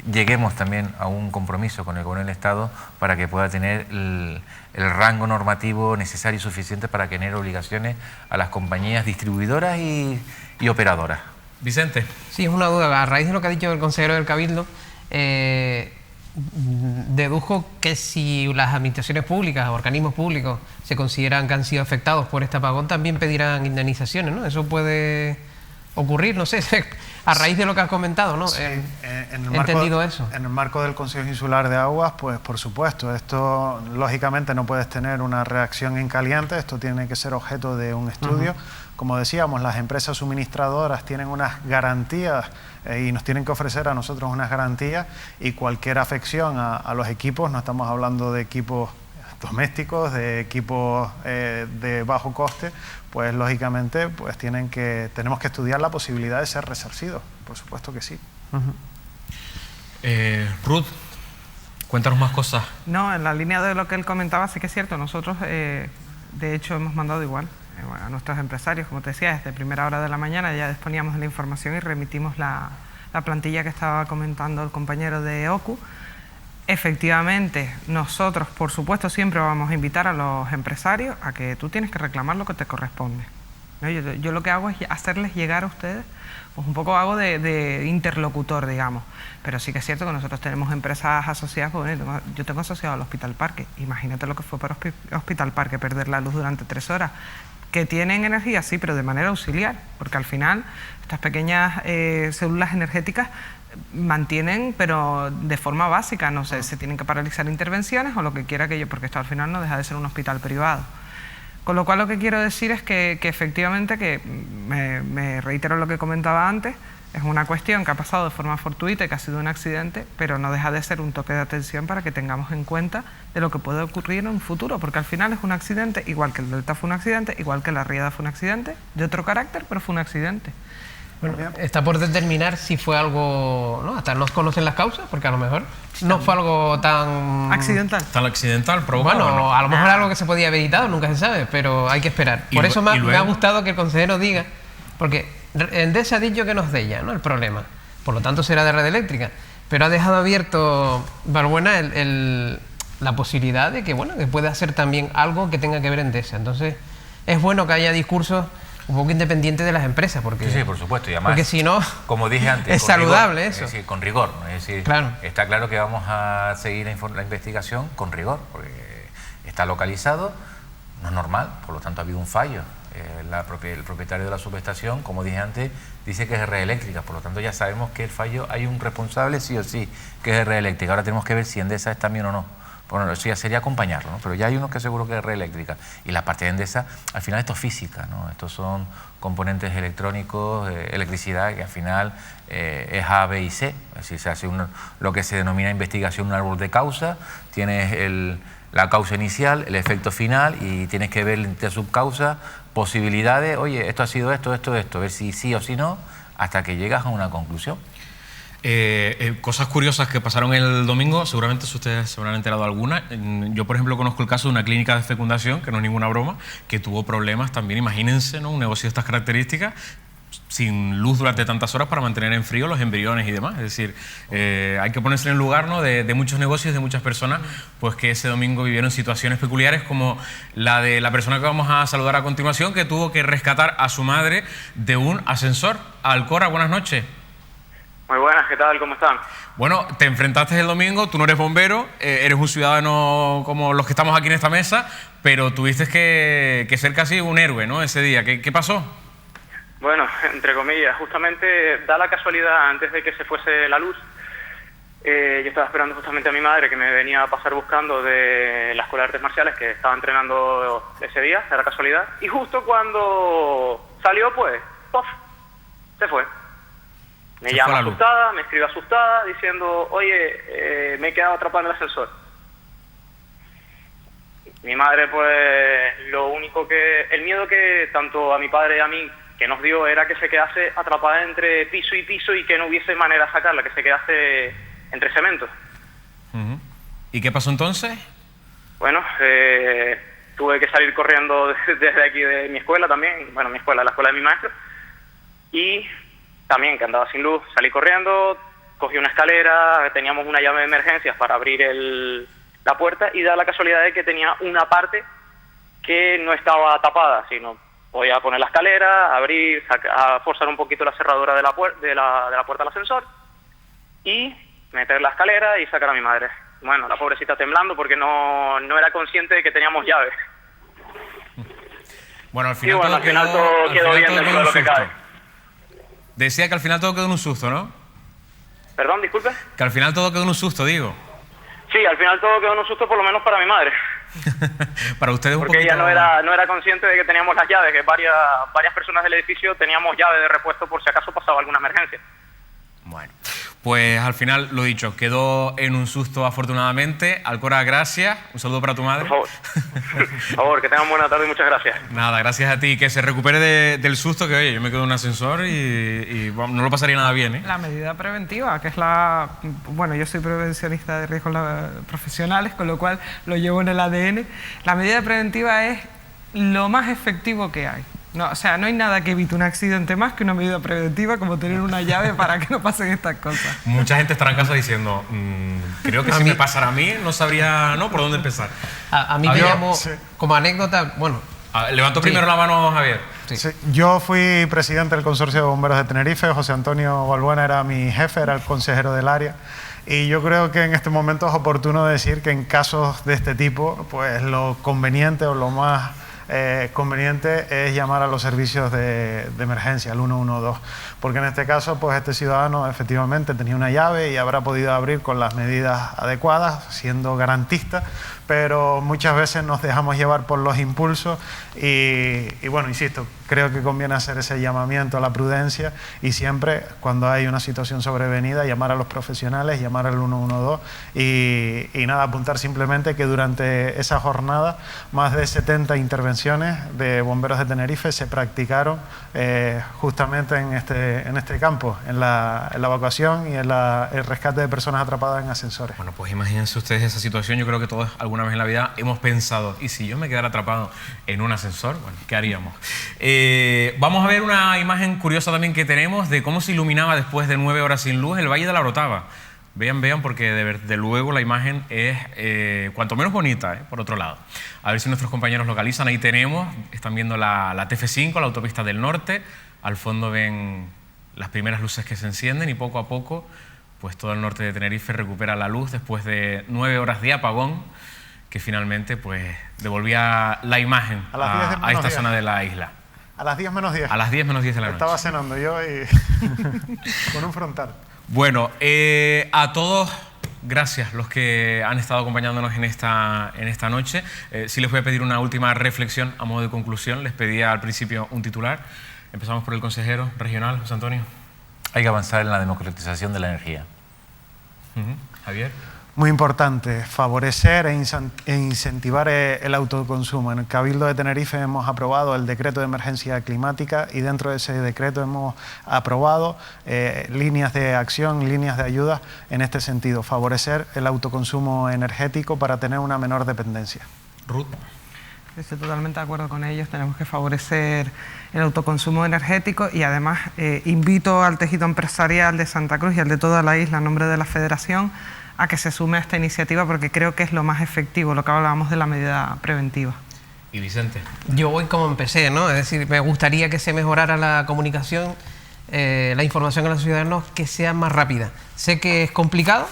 lleguemos también a un compromiso con el gobierno del Estado para que pueda tener el rango normativo necesario y suficiente para tener obligaciones a las compañías distribuidoras y operadoras. Vicente. Sí, es una duda. A raíz de lo que ha dicho el consejero del Cabildo, dedujo que si las administraciones públicas, organismos públicos, se consideran que han sido afectados por este apagón, también pedirán indemnizaciones, ¿no? Eso puede ocurrir, no sé, a raíz de lo que has comentado, ¿no? Sí, entendido eso. En el marco del Consejo Insular de Aguas, pues por supuesto, esto lógicamente no puedes tener una reacción en caliente, esto tiene que ser objeto de un estudio. Como decíamos, las empresas suministradoras tienen unas garantías y nos tienen que ofrecer a nosotros unas garantías, y cualquier afección a los equipos, no estamos hablando de equipos domésticos, de equipos de bajo coste, pues lógicamente pues tenemos que estudiar la posibilidad de ser resarcidos, por supuesto que sí. Ruth, Cuéntanos más cosas. No, en la línea de lo que él comentaba, sí que es cierto. Nosotros, de hecho, hemos mandado igual a nuestros empresarios, como te decía, desde primera hora de la mañana ya disponíamos de la información y remitimos la plantilla que estaba comentando el compañero de OCU. Efectivamente, nosotros, por supuesto, siempre vamos a invitar a los empresarios a que tú tienes que reclamar lo que te corresponde, ¿no? Yo lo que hago es hacerles llegar a ustedes, pues un poco hago de interlocutor, digamos. Pero sí que es cierto que nosotros tenemos empresas asociadas, pues, bueno, yo tengo asociado al Hospital Parque. Imagínate lo que fue para Hospital Parque perder la luz durante 3 horas. Que tienen energía, sí, pero de manera auxiliar, porque al final estas pequeñas células energéticas mantienen, pero de forma básica, no sé, se tienen que paralizar intervenciones o lo que quiera que yo, porque esto al final no deja de ser un hospital privado. Con lo cual lo que quiero decir es que efectivamente, que me reitero lo que comentaba antes, es una cuestión que ha pasado de forma fortuita y que ha sido un accidente, pero no deja de ser un toque de atención para que tengamos en cuenta de lo que puede ocurrir en un futuro, porque al final es un accidente, igual que el Delta fue un accidente, igual que la Riada fue un accidente, de otro carácter, pero fue un accidente. Bueno, está por determinar si fue algo, ¿no? Hasta no conocen las causas, porque a lo mejor no fue algo tan... accidental. Tan accidental, provocado. Bueno, ¿no? a lo mejor algo que se podía haber evitado, nunca se sabe, pero hay que esperar. Por eso me ha gustado que el consejero diga, porque Endesa ha dicho que no es de ella, ¿no?, el problema. Por lo tanto será de Red Eléctrica. Pero ha dejado abierto, Balbuena, la posibilidad de que, bueno, que pueda hacer también algo que tenga que ver Endesa. Entonces, es bueno que haya discursos un poco independientes de las empresas, porque... Sí, por supuesto, y además, porque si no, como dije antes, es saludable rigor, eso. Es decir, con rigor, ¿no? Es decir, claro. Está claro que vamos a seguir la investigación con rigor, porque está localizado, no es normal, por lo tanto ha habido un fallo. El propietario de la subestación, como dije antes, dice que es de Red Eléctrica, por lo tanto ya sabemos que el fallo hay un responsable sí o sí, que es de Red Eléctrica. Ahora tenemos que ver si Endesa es también o no. Bueno, eso ya sería acompañarlo, ¿no? Pero ya hay uno que seguro que es Red Eléctrica. Y la parte de Endesa, al final esto es física, ¿no? Estos son componentes electrónicos, electricidad, que al final es A, B y C. Es decir, se hace lo que se denomina investigación, un árbol de causa. Tienes la causa inicial, el efecto final, y tienes que ver entre subcausas, posibilidades, oye, esto ha sido esto, ver si sí o si no, hasta que llegas a una conclusión. Cosas curiosas que pasaron el domingo, seguramente ustedes se habrán enterado alguna. Yo, por ejemplo, conozco el caso de una clínica de fecundación, que no es ninguna broma, que tuvo problemas también, imagínense, ¿no?, un negocio de estas características, sin luz durante tantas horas para mantener en frío los embriones y demás. Es decir, hay que ponerse en el lugar, ¿no?, de muchos negocios, de muchas personas, pues que ese domingo vivieron situaciones peculiares, como la de la persona que vamos a saludar a continuación, que tuvo que rescatar a su madre de un ascensor. Alcora, buenas noches. Muy buenas, ¿qué tal? ¿Cómo están? Bueno, te enfrentaste el domingo, tú no eres bombero, eres un ciudadano como los que estamos aquí en esta mesa, pero tuviste que ser casi un héroe, ¿no?, ese día. ¿Qué pasó? Bueno, entre comillas, justamente da la casualidad, antes de que se fuese la luz, yo estaba esperando justamente a mi madre, que me venía a pasar buscando de la escuela de artes marciales, que estaba entrenando ese día, da la casualidad, y justo cuando salió, pues, ¡pof!, se fue. Me llama asustada, me escribe asustada, diciendo, oye, me he quedado atrapada en el ascensor. Mi madre, pues, lo único el miedo que tanto a mi padre y a mí que nos dio era que se quedase atrapada entre piso y piso y que no hubiese manera de sacarla, que se quedase entre cemento. ¿Y qué pasó entonces? Bueno, tuve que salir corriendo desde aquí de mi escuela también, bueno, mi escuela, la escuela de mi maestro, y también que andaba sin luz, salí corriendo, cogí una escalera, teníamos una llave de emergencias para abrir la puerta, y da la casualidad de que tenía una parte que no estaba tapada, sino voy a poner la escalera, abrir, a forzar un poquito la cerradura de la puerta del ascensor y meter la escalera y sacar a mi madre. Bueno, la pobrecita temblando porque no era consciente de que teníamos llave. Bueno, al final, al final todo quedó bien dentro de lo que cabe. Decía que al final todo quedó en un susto, ¿no? ¿Perdón, disculpe? Que al final todo quedó en un susto, digo. Sí, al final todo quedó en un susto, por lo menos para mi madre. Para ustedes un porque poquito... ella no era consciente de que teníamos las llaves, que varias personas del edificio teníamos llave de repuesto por si acaso pasaba alguna emergencia. Bueno, Pues al final, lo dicho, quedó en un susto afortunadamente. Alcora, gracias. Un saludo para tu madre. Por favor, que tengan buena tarde y muchas gracias. Nada, gracias a ti. Que se recupere del susto, que oye, yo me quedo en un ascensor y bueno, no lo pasaría nada bien, ¿eh? La medida preventiva, que es la... Bueno, yo soy prevencionista de riesgos profesionales, con lo cual lo llevo en el ADN. La medida preventiva es lo más efectivo que hay. No, o sea, no hay nada que evite un accidente más que una medida preventiva como tener una llave para que no pasen estas cosas. Mucha gente estará en casa diciendo, creo que si me pasara a mí no sabría por dónde empezar. A mí me llamó, como anécdota, bueno... Levantó primero la mano Javier. Sí. Sí, yo fui presidente del Consorcio de Bomberos de Tenerife, José Antonio Balbuena era mi jefe, era el consejero del área. Y yo creo que en este momento es oportuno decir que en casos de este tipo, pues lo conveniente o lo más conveniente es llamar a los servicios de emergencia, al 112, porque en este caso pues este ciudadano efectivamente tenía una llave y habrá podido abrir con las medidas adecuadas, siendo garantista, pero muchas veces nos dejamos llevar por los impulsos y bueno, insisto, creo que conviene hacer ese llamamiento a la prudencia y siempre cuando hay una situación sobrevenida llamar a los profesionales, llamar al 112 y nada, apuntar simplemente que durante esa jornada más de 70 intervenciones de bomberos de Tenerife se practicaron justamente en este campo, en la evacuación y en el rescate de personas atrapadas en ascensores. Bueno, pues imagínense ustedes esa situación. Yo creo que todos alguna vez en la vida hemos pensado, ¿y si yo me quedara atrapado en un ascensor? Bueno, ¿qué haríamos? Vamos a ver una imagen curiosa también que tenemos de cómo se iluminaba después de 9 horas sin luz el Valle de la Orotava. Vean, porque de luego la imagen es cuanto menos bonita, por otro lado. A ver si nuestros compañeros localizan. Ahí tenemos, están viendo la TF5, la autopista del norte. Al fondo ven las primeras luces que se encienden y poco a poco pues todo el norte de Tenerife recupera la luz después de 9 horas de apagón que finalmente pues devolvía la imagen a esta zona de la isla. A las 10 menos 10. A las 10 menos 10 de la noche. Estaba cenando yo y con un frontal. Bueno, a todos, gracias los que han estado acompañándonos en esta noche. Sí les voy a pedir una última reflexión a modo de conclusión. Les pedía al principio un titular. Empezamos por el consejero regional, José Antonio. Hay que avanzar en la democratización de la energía. Javier. Muy importante, favorecer e incentivar el autoconsumo. En el Cabildo de Tenerife hemos aprobado el decreto de emergencia climática y dentro de ese decreto hemos aprobado líneas de acción, líneas de ayuda en este sentido, favorecer el autoconsumo energético para tener una menor dependencia. Ruth. Estoy totalmente de acuerdo con ellos, tenemos que favorecer el autoconsumo energético y además invito al tejido empresarial de Santa Cruz y al de toda la isla, en nombre de la Federación, a que se sume a esta iniciativa porque creo que es lo más efectivo, lo que hablábamos de la medida preventiva. ¿Y Vicente? Yo voy como empecé, ¿no? Es decir, me gustaría que se mejorara la comunicación, la información a los ciudadanos, que sea más rápida. Sé que es complicado,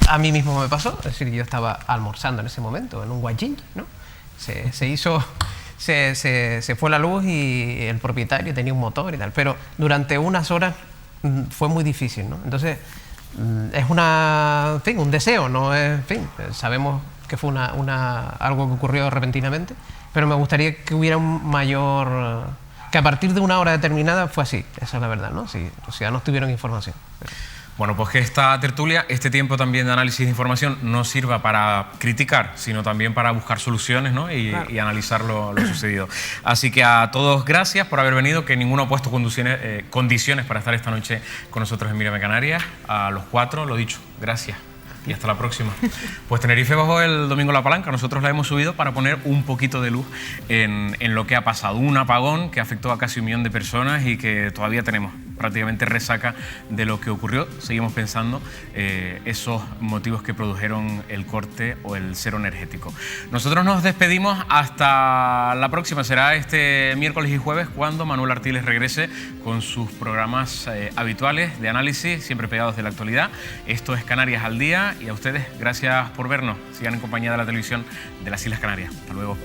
a mí mismo me pasó, es decir, yo estaba almorzando en ese momento en un guachinche, ¿no? Se fue la luz y el propietario tenía un motor y tal, pero durante unas horas fue muy difícil, ¿no? Entonces, es un deseo, no es, sabemos que fue algo que ocurrió repentinamente, pero me gustaría que hubiera un mayor, que a partir de una hora determinada fue así, esa es la verdad, ¿no? Si los ciudadanos tuvieron información. Bueno, pues que esta tertulia, este tiempo también de análisis de información, no sirva para criticar, sino también para buscar soluciones, ¿no? y analizar lo sucedido. Así que a todos gracias por haber venido, que ninguno ha puesto condiciones para estar esta noche con nosotros en Mírame Canarias. A los 4, lo dicho, gracias. Y hasta la próxima. Pues Tenerife bajó el domingo la palanca, nosotros la hemos subido para poner un poquito de luz en lo que ha pasado. Un apagón que afectó a casi 1 millón de personas y que todavía tenemos prácticamente resaca de lo que ocurrió. Seguimos pensando esos motivos que produjeron el corte o el cero energético. Nosotros nos despedimos hasta la próxima. Será este miércoles y jueves cuando Manuel Artiles regrese con sus programas habituales de análisis, siempre pegados de la actualidad. Esto es Canarias al Día y a ustedes gracias por vernos. Sigan en compañía de la televisión de las Islas Canarias. Hasta luego.